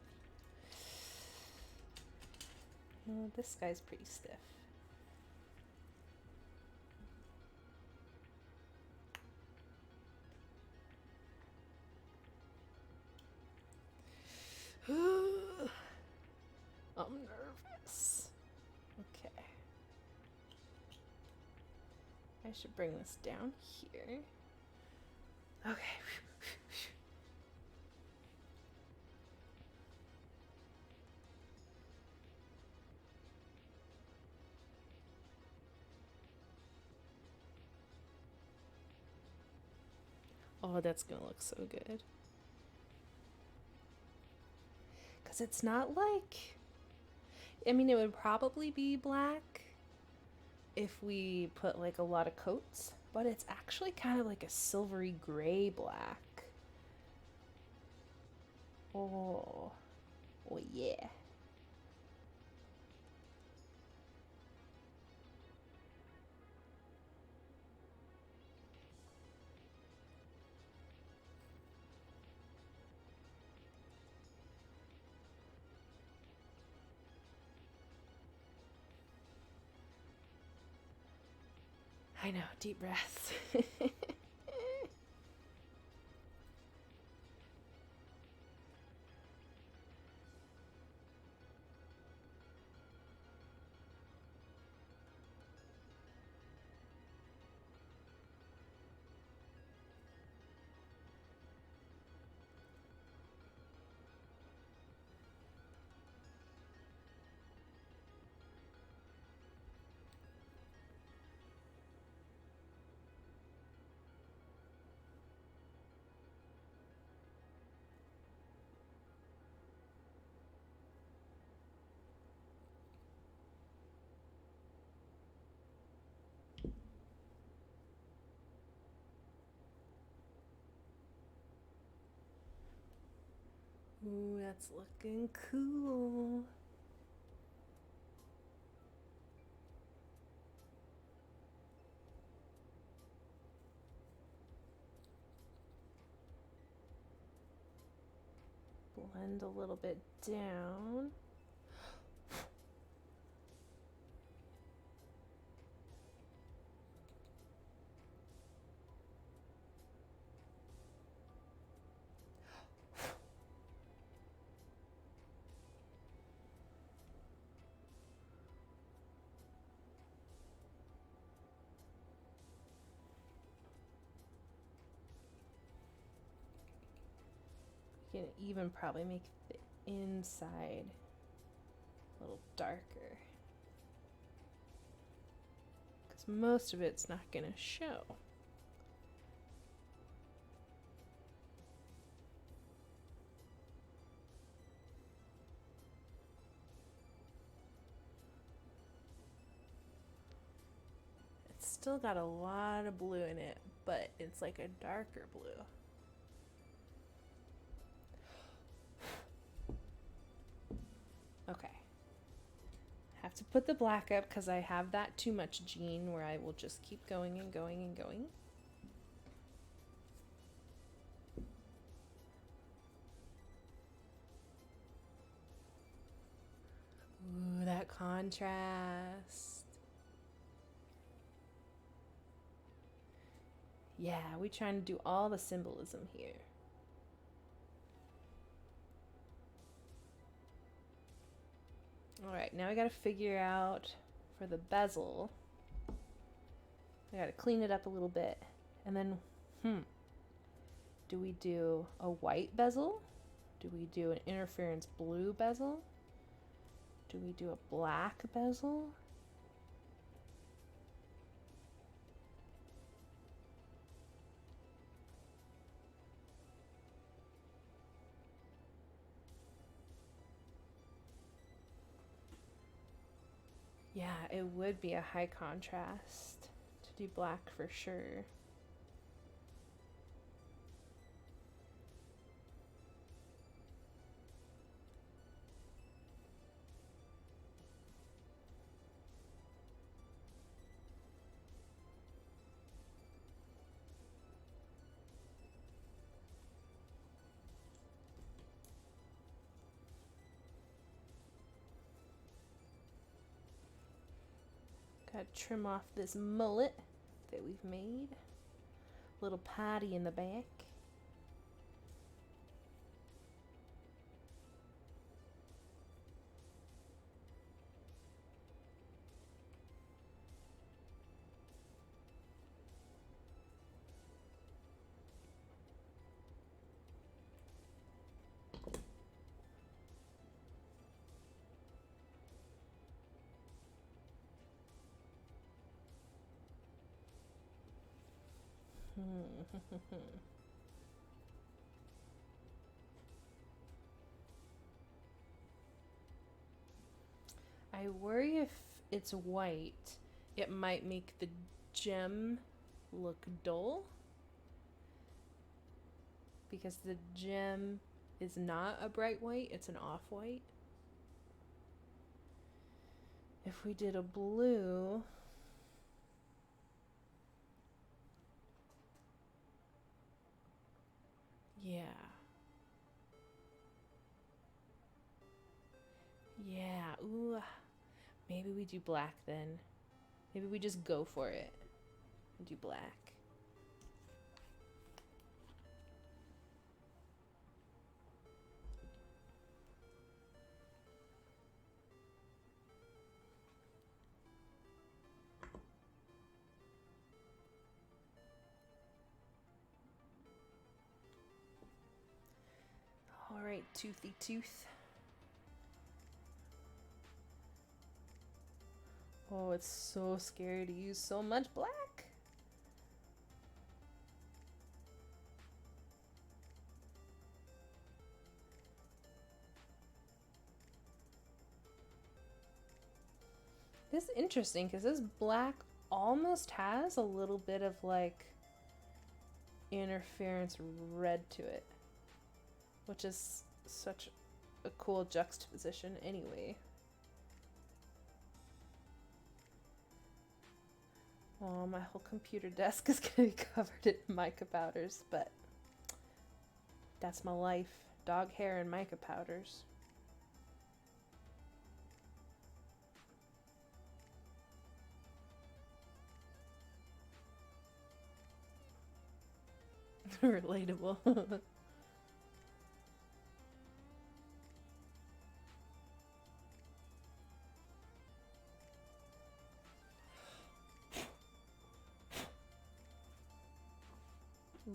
Oh, this guy's pretty stiff. I should bring this down here. Okay. Oh, that's gonna look so good. Because it's not like, I mean, it would probably be black if we put like a lot of coats, but it's actually kind of like a silvery gray black. Oh, oh yeah. I know, deep breaths. Ooh, that's looking cool. Blend a little bit down. You can even probably make the inside a little darker, because most of it's not going to show. It's still got a lot of blue in it, but it's like a darker blue. Okay. Have to put the black up because I have that too much gene where I will just keep going and going and going. Ooh, that contrast. Yeah, we're trying to do all the symbolism here. Alright, now I gotta figure out for the bezel. I gotta clean it up a little bit. And then, do we do a white bezel? Do we do an interference blue bezel? Do we do a black bezel? Yeah, it would be a high contrast to do black for sure. Gotta trim off this mullet that we've made. Little patty in the back. I worry if it's white, it might make the gem look dull. Because the gem is not a bright white, it's an off-white. If we did a blue, yeah. Yeah, ooh. Maybe we do black then. Maybe we just go for it and do black. All right, toothy tooth. Oh, it's so scary to use so much black. This is interesting because this black almost has a little bit of like interference red to it, which is such a cool juxtaposition anyway. Oh, my whole computer desk is gonna be covered in mica powders, but that's my life. Dog hair and mica powders. Relatable.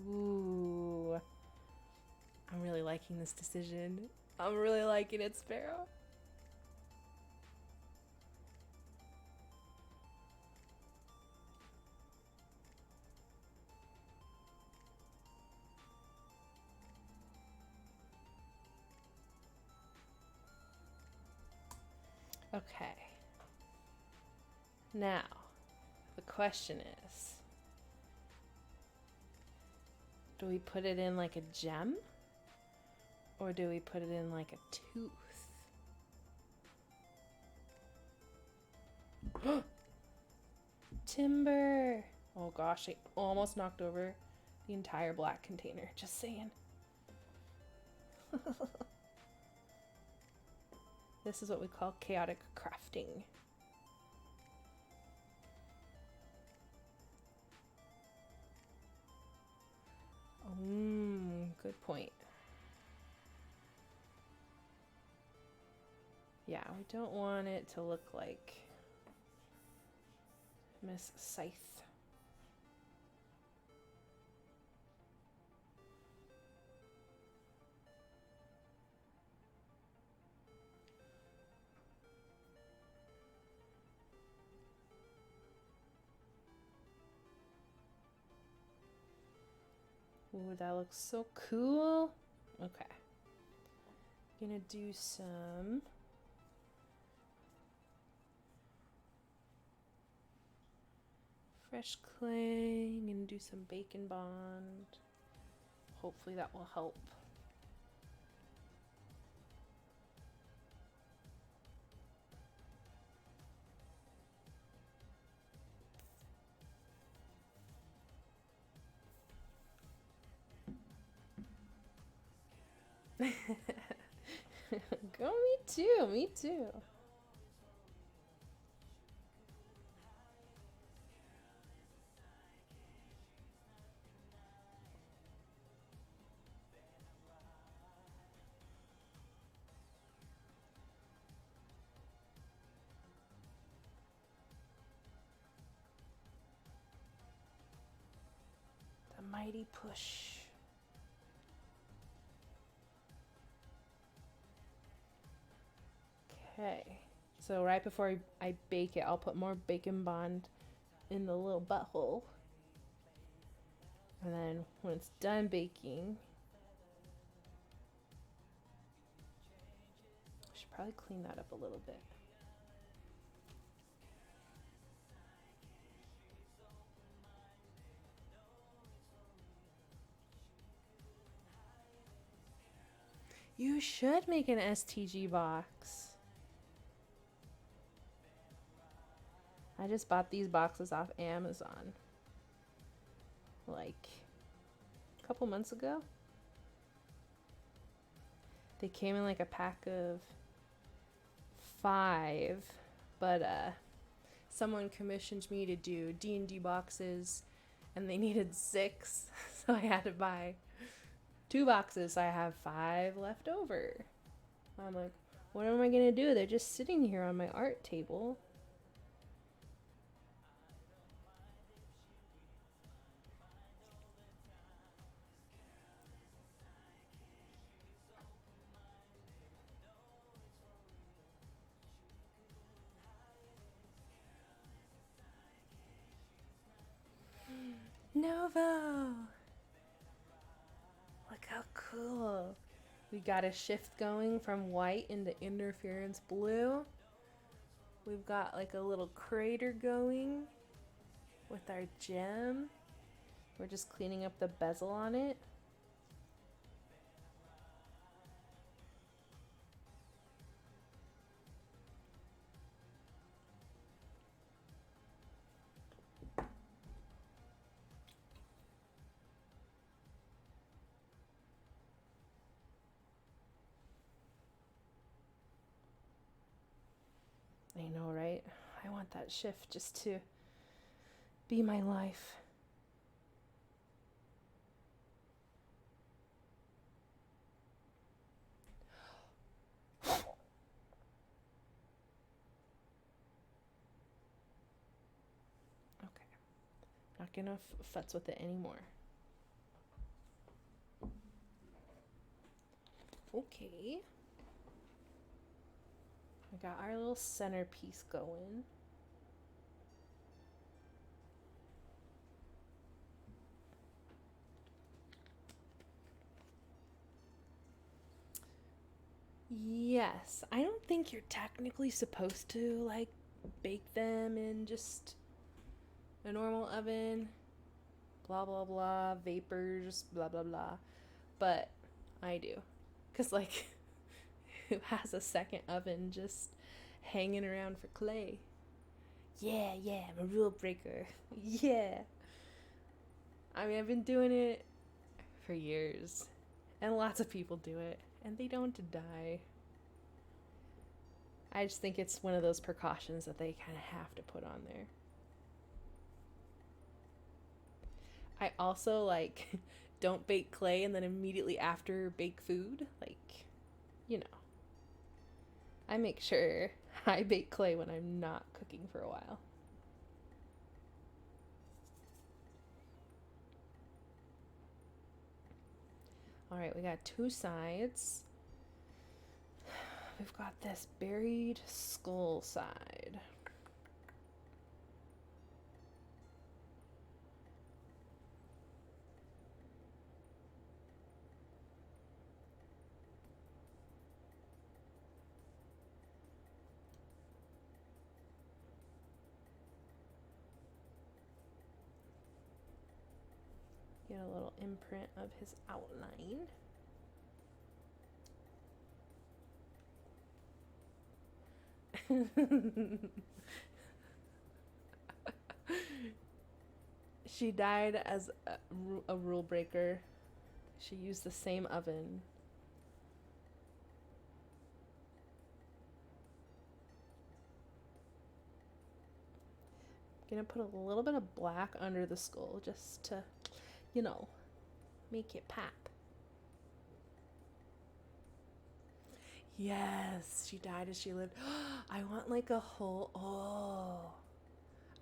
Ooh. I'm really liking this decision. I'm really liking it, Sparrow. Okay. Now, the question is, do we put it in like a gem? Or do we put it in like a tooth? Timber! Oh gosh, I almost knocked over the entire black container. Just saying. This is what we call chaotic crafting. Good point. Yeah, we don't want it to look like Miss Scythe. Ooh, that looks so cool. Okay. Gonna do some fresh clay. I'm gonna do some bacon bond. Hopefully that will help. Go, me too, me too. The mighty push. Okay, so right before I bake it, I'll put more bacon bond in the little butthole. And then when it's done baking, I should probably clean that up a little bit. You should make an STG box. I just bought these boxes off Amazon like a couple months ago. They came in like a pack of 5, but someone commissioned me to do D&D boxes and they needed 6, so I had to buy 2 boxes. So I have 5 left over. I'm like, what am I gonna do? They're just sitting here on my art table. Novo! Look how cool. We got a shift going from white into interference blue. We've got like a little crater going with our gem. We're just cleaning up the bezel on it. I know, right? I want that shift just to be my life. Okay. Not gonna futz with it anymore. Okay. We got our little centerpiece going. Yes, I don't think you're technically supposed to like bake them in just a normal oven. Blah blah blah, vapors, blah blah blah. But I do. Cause like who has a second oven just hanging around for clay? Yeah, I'm a rule breaker. Yeah. I mean, I've been doing it for years. And lots of people do it. And they don't die. I just think it's one of those precautions that they kind of have to put on there. I also like don't bake clay and then immediately after bake food. Like, you know. I make sure I bake clay when I'm not cooking for a while. All right, we got 2 sides. We've got this buried skull side. Get a little imprint of his outline. She died as a rule breaker. She used the same oven. I'm gonna put a little bit of black under the skull just to, you know, make it pop. Yes, she died as she lived. I want like a whole,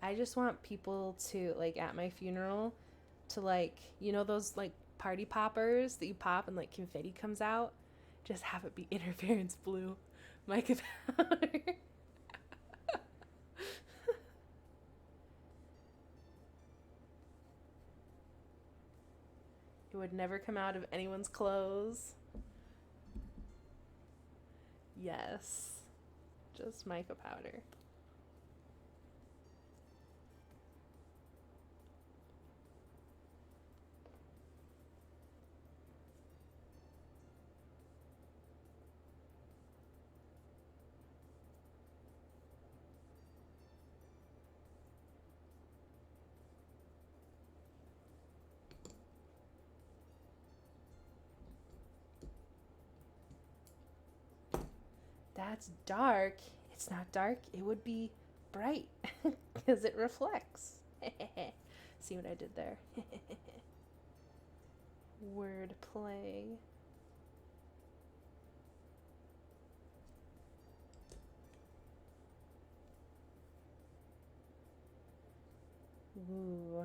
I just want people to, like, at my funeral, to, like, you know those, like, party poppers that you pop and, like, confetti comes out? Just have it be interference blue. Mica powder. It would never come out of anyone's clothes. Yes. Just mica powder. That's dark. It's not dark. It would be bright because it reflects. See what I did there? Word play. Ooh.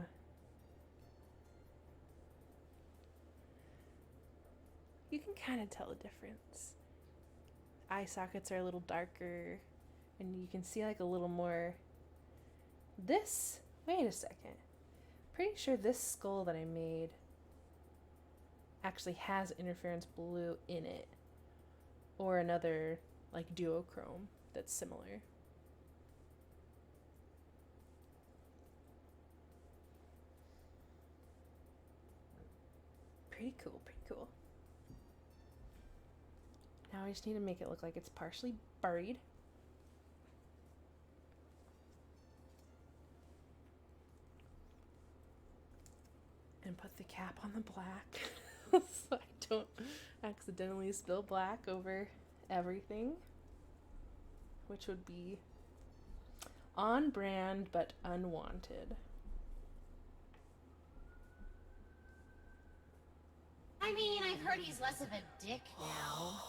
You can kind of tell a difference. Eye sockets are a little darker, and you can see like a little more. This, wait a second. Pretty sure this skull that I made actually has interference blue in it, or another like duochrome that's similar. Pretty cool, pretty cool. Now I just need to make it look like it's partially buried. And put the cap on the black so I don't accidentally spill black over everything, which would be on brand but unwanted. I mean, I've heard he's less of a dick now.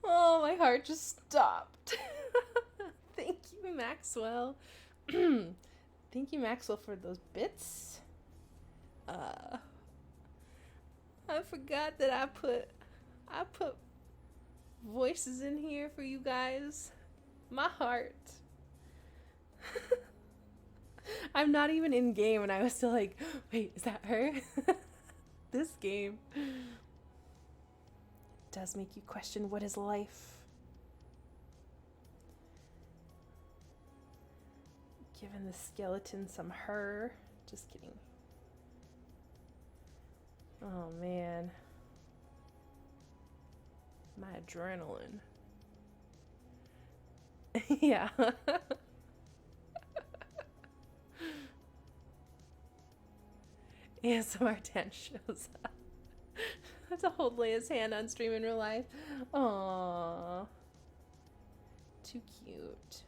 Oh, my heart just stopped. Thank you, Maxwell. Thank you, Maxwell, for those bits. I forgot that I put voices in here for you guys. My heart. I'm not even in game, and I was still like, wait, is that her? This game does make you question what is life. Giving the skeleton some her. Just kidding. Oh man. My adrenaline. Yeah. ASMR 10 shows up. To hold Leia's hand on stream in real life. Aww. Too cute.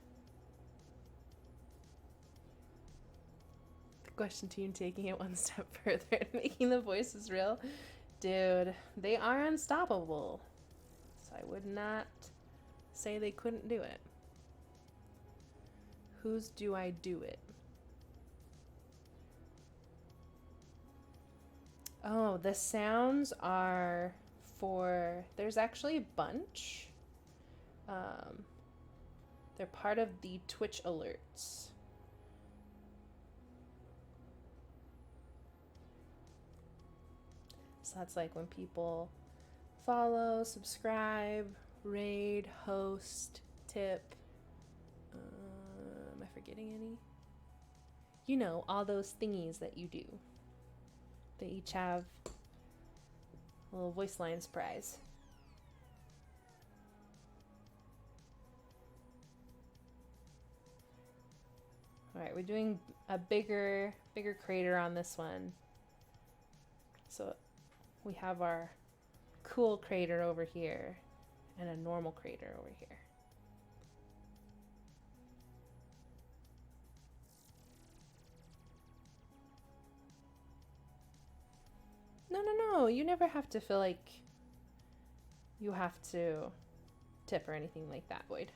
The question to you, taking it one step further and making the voices real. Dude, they are unstoppable. So I would not say they couldn't do it. Whose do I do it? Oh, the sounds are for, there's actually a bunch. They're part of the Twitch alerts. So that's like when people follow, subscribe, raid, host, tip. Am I forgetting any? You know, all those thingies that you do. They each have a little voice line surprise. All right, we're doing a bigger crater on this one. So we have our cool crater over here and a normal crater over here. No, you never have to feel like you have to tip or anything like that, Boyd.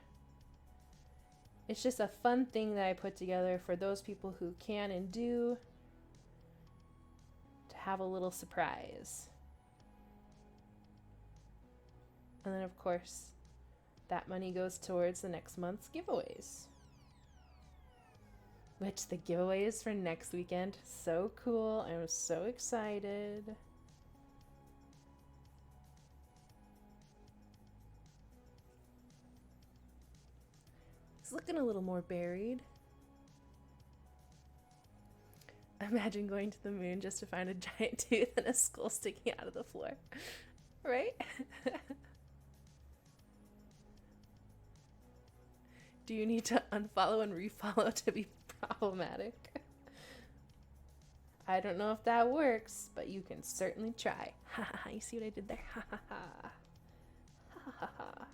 It's just a fun thing that I put together for those people who can and do to have a little surprise. And then, of course, that money goes towards the next month's giveaways. Which the giveaway is for next weekend. So cool. I'm so excited. It's looking a little more buried. Imagine going to the moon just to find a giant tooth and a skull sticking out of the floor. Right? Do you need to unfollow and refollow to be problematic? I don't know if that works, but you can certainly try. Ha ha ha, you see what I did there? Ha ha ha. Ha ha ha.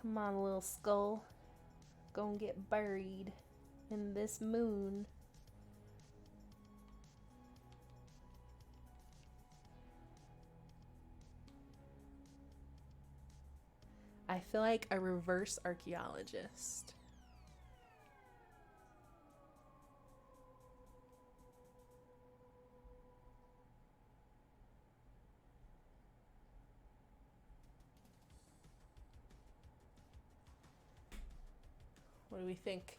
Come on, little skull. Go and get buried in this moon. I feel like a reverse archaeologist. What do we think?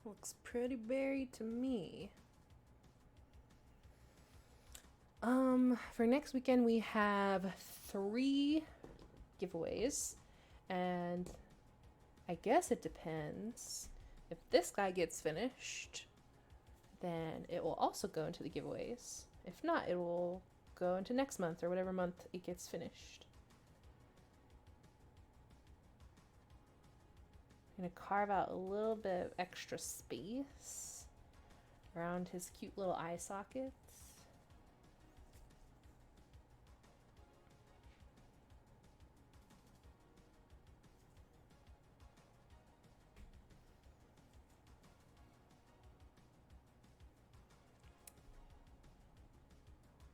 Looks pretty buried to me. For next weekend we have 3 giveaways, and I guess it depends. If this guy gets finished, then it will also go into the giveaways. If not, it will go into next month or whatever month it gets finished. I'm gonna carve out a little bit of extra space around his cute little eye sockets.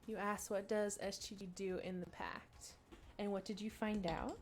You asked, what does STD do in the pact? And what did you find out?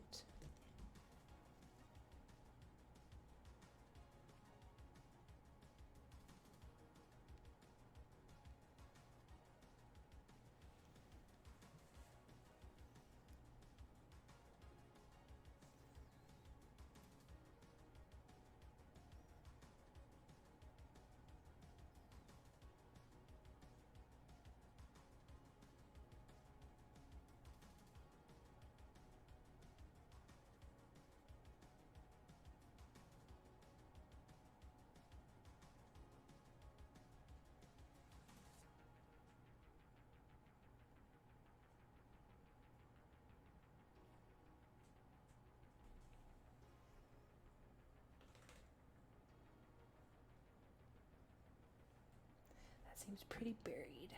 That seems pretty buried.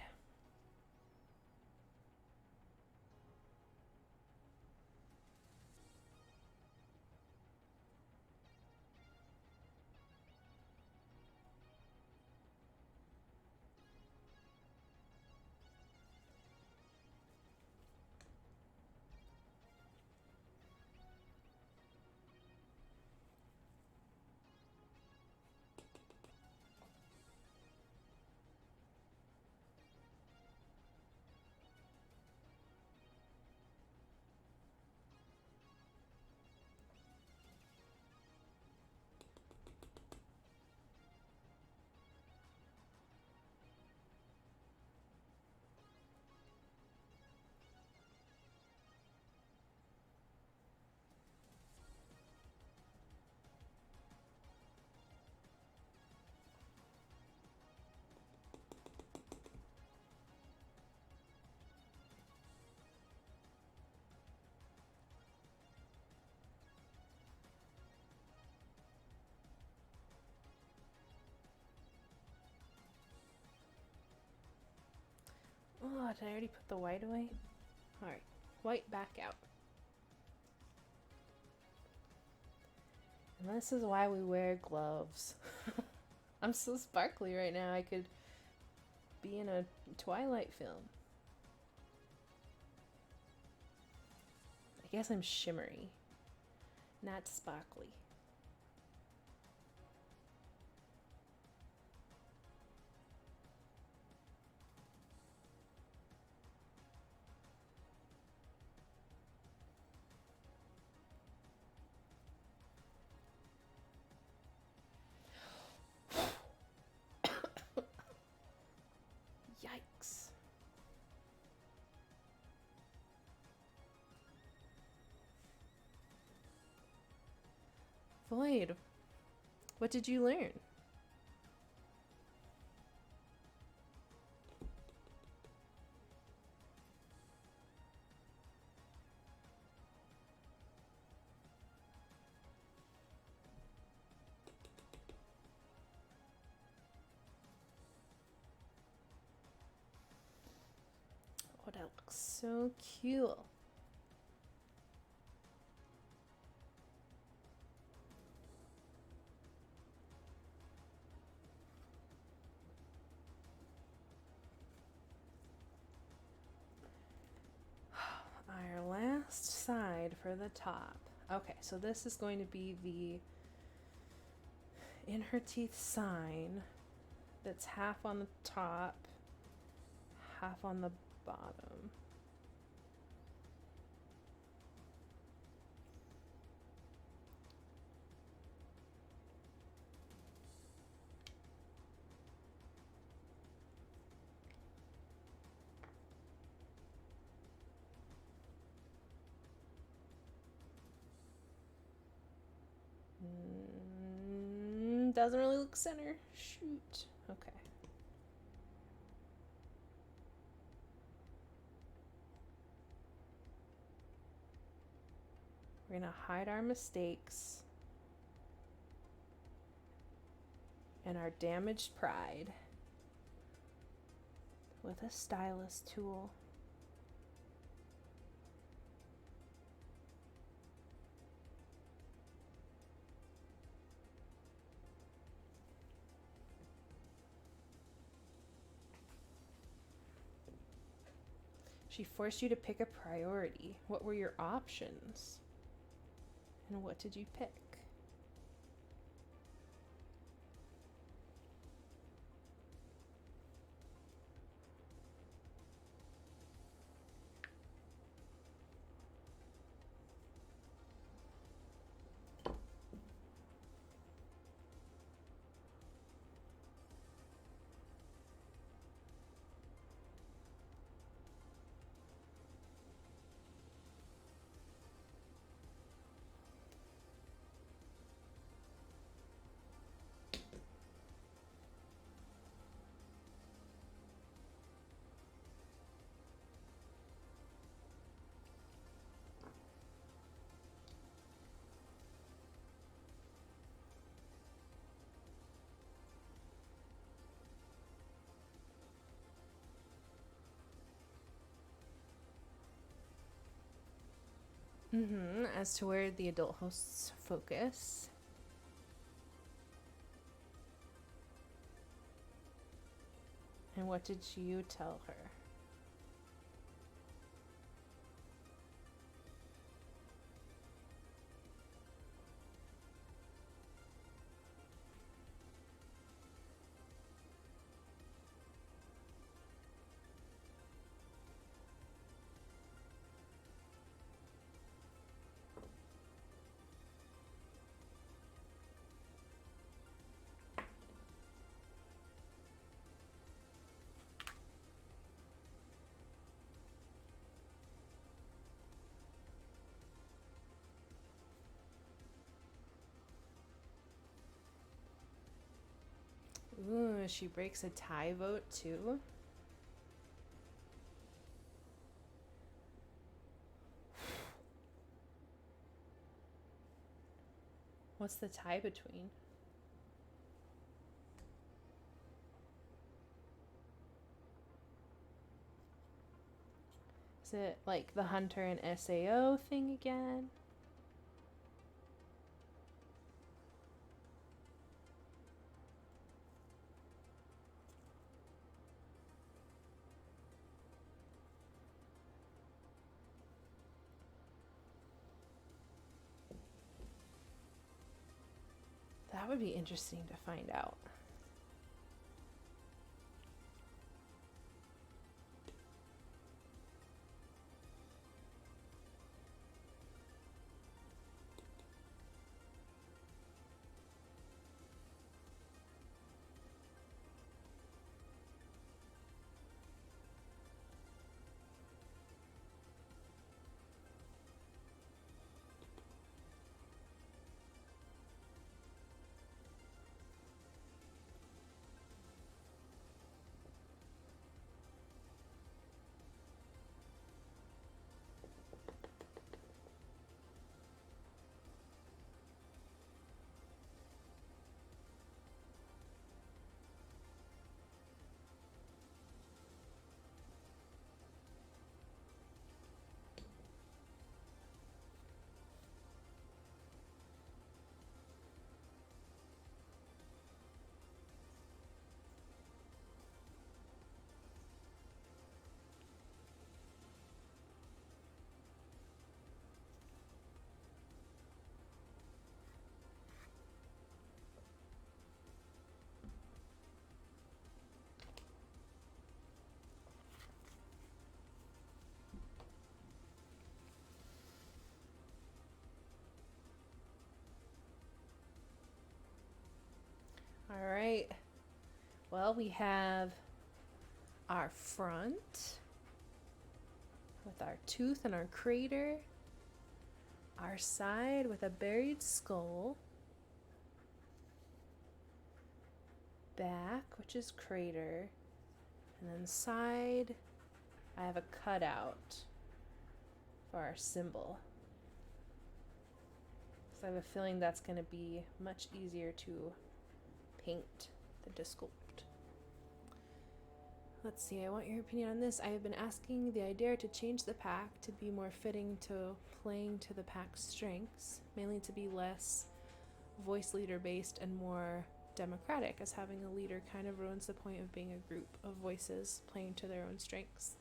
Oh, did I already put the white away? Alright, white back out. And this is why we wear gloves. I'm so sparkly right now, I could be in a Twilight film. I guess I'm shimmery, not sparkly. Boyd, what did you learn? Oh, that looks so cute. Our last side for the top. Okay, so this is going to be the in her teeth sign that's half on the top, half on the bottom. Doesn't really look center. Shoot. Okay. We're going to hide our mistakes and our damaged pride with a stylus tool. She forced you to pick a priority. What were your options? And what did you pick? As to where the adult hosts focus. And what did you tell her? Ooh, she breaks a tie vote too. What's the tie between? Is it like the Hunter and SAO thing again? That would be interesting to find out. Well, we have our front with our tooth and our crater, our side with a buried skull, back, which is crater, and then side, I have a cutout for our symbol. So I have a feeling that's going to be much easier to paint than to sculpt. Let's see, I want your opinion on this. I have been asking the idea to change the pack to be more fitting to playing to the pack's strengths, mainly to be less voice leader based and more democratic, as having a leader kind of ruins the point of being a group of voices playing to their own strengths.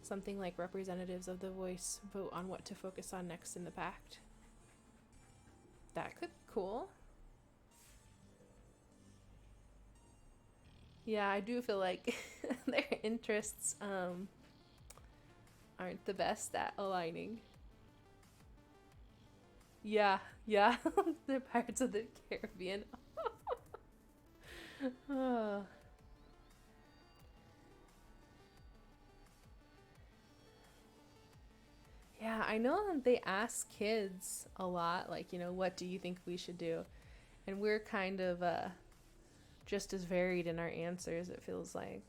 Something like representatives of the voice vote on what to focus on next in the pact. That could be cool. Yeah, I do feel like their interests aren't the best at aligning. Yeah, they're Pirates of the Caribbean. Oh. Yeah, I know that they ask kids a lot, like, what do you think we should do? And we're kind of just as varied in our answers, it feels like.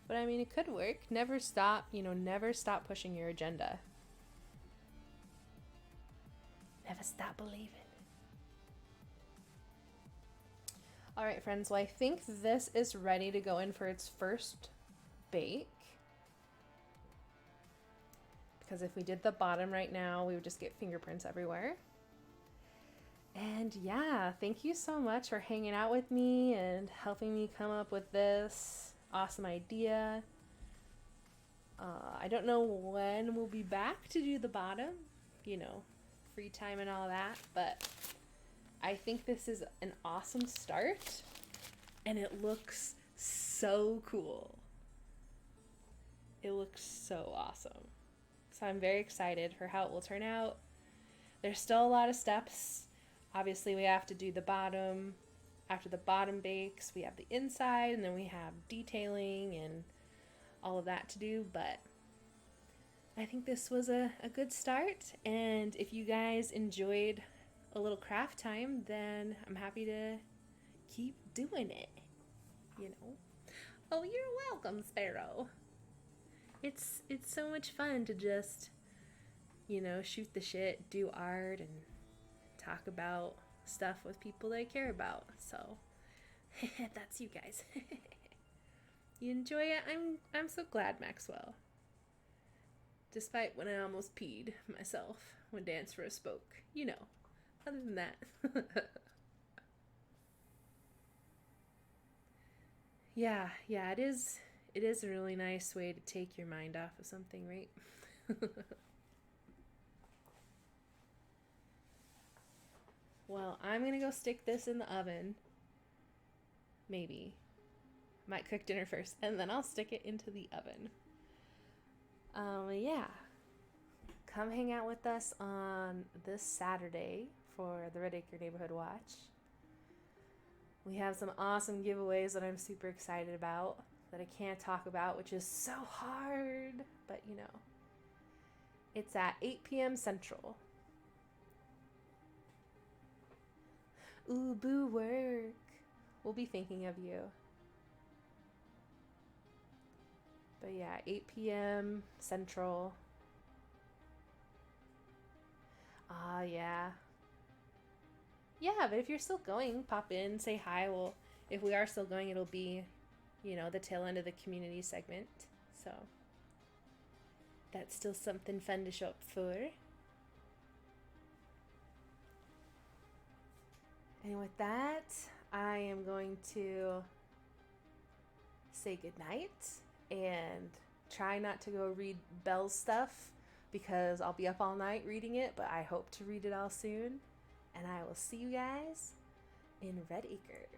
But I mean, it could work. Never stop pushing your agenda. Never stop believing. All right, friends. Well, I think this is ready to go in for its first bake. Because if we did the bottom right now, we would just get fingerprints everywhere. And yeah, thank you so much for hanging out with me and helping me come up with this awesome idea. I don't know when we'll be back to do the bottom, free time and all that, but I think this is an awesome start and it looks so cool. It looks so awesome. So I'm very excited for how it will turn out. There's still a lot of steps. Obviously, we have to do the bottom. After the bottom bakes, we have the inside, and then we have detailing and all of that to do. But I think this was a good start. And if you guys enjoyed a little craft time, then I'm happy to keep doing it. Oh, you're welcome, Sparrow. It's so much fun to just, shoot the shit, do art, and talk about stuff with people that I care about. So that's you guys. You enjoy it? I'm so glad, Maxwell. Despite when I almost peed myself when Dance Rose spoke. Other than that. Yeah, it is a really nice way to take your mind off of something, right? Well, I'm gonna go stick this in the oven. Maybe. Might cook dinner first, and then I'll stick it into the oven. Yeah. Come hang out with us on this Saturday for the Red Acre Neighborhood Watch. We have some awesome giveaways that I'm super excited about that I can't talk about, which is so hard, but it's at 8 p.m. Central. Ooh, boo work. We'll be thinking of you. But yeah, 8 p.m. Central. Yeah. Yeah, but if you're still going, pop in, say hi. Well, if we are still going, it'll be, the tail end of the community segment. So that's still something fun to show up for. And with that, I am going to say goodnight and try not to go read Belle's stuff because I'll be up all night reading it, but I hope to read it all soon. And I will see you guys in Red Acre.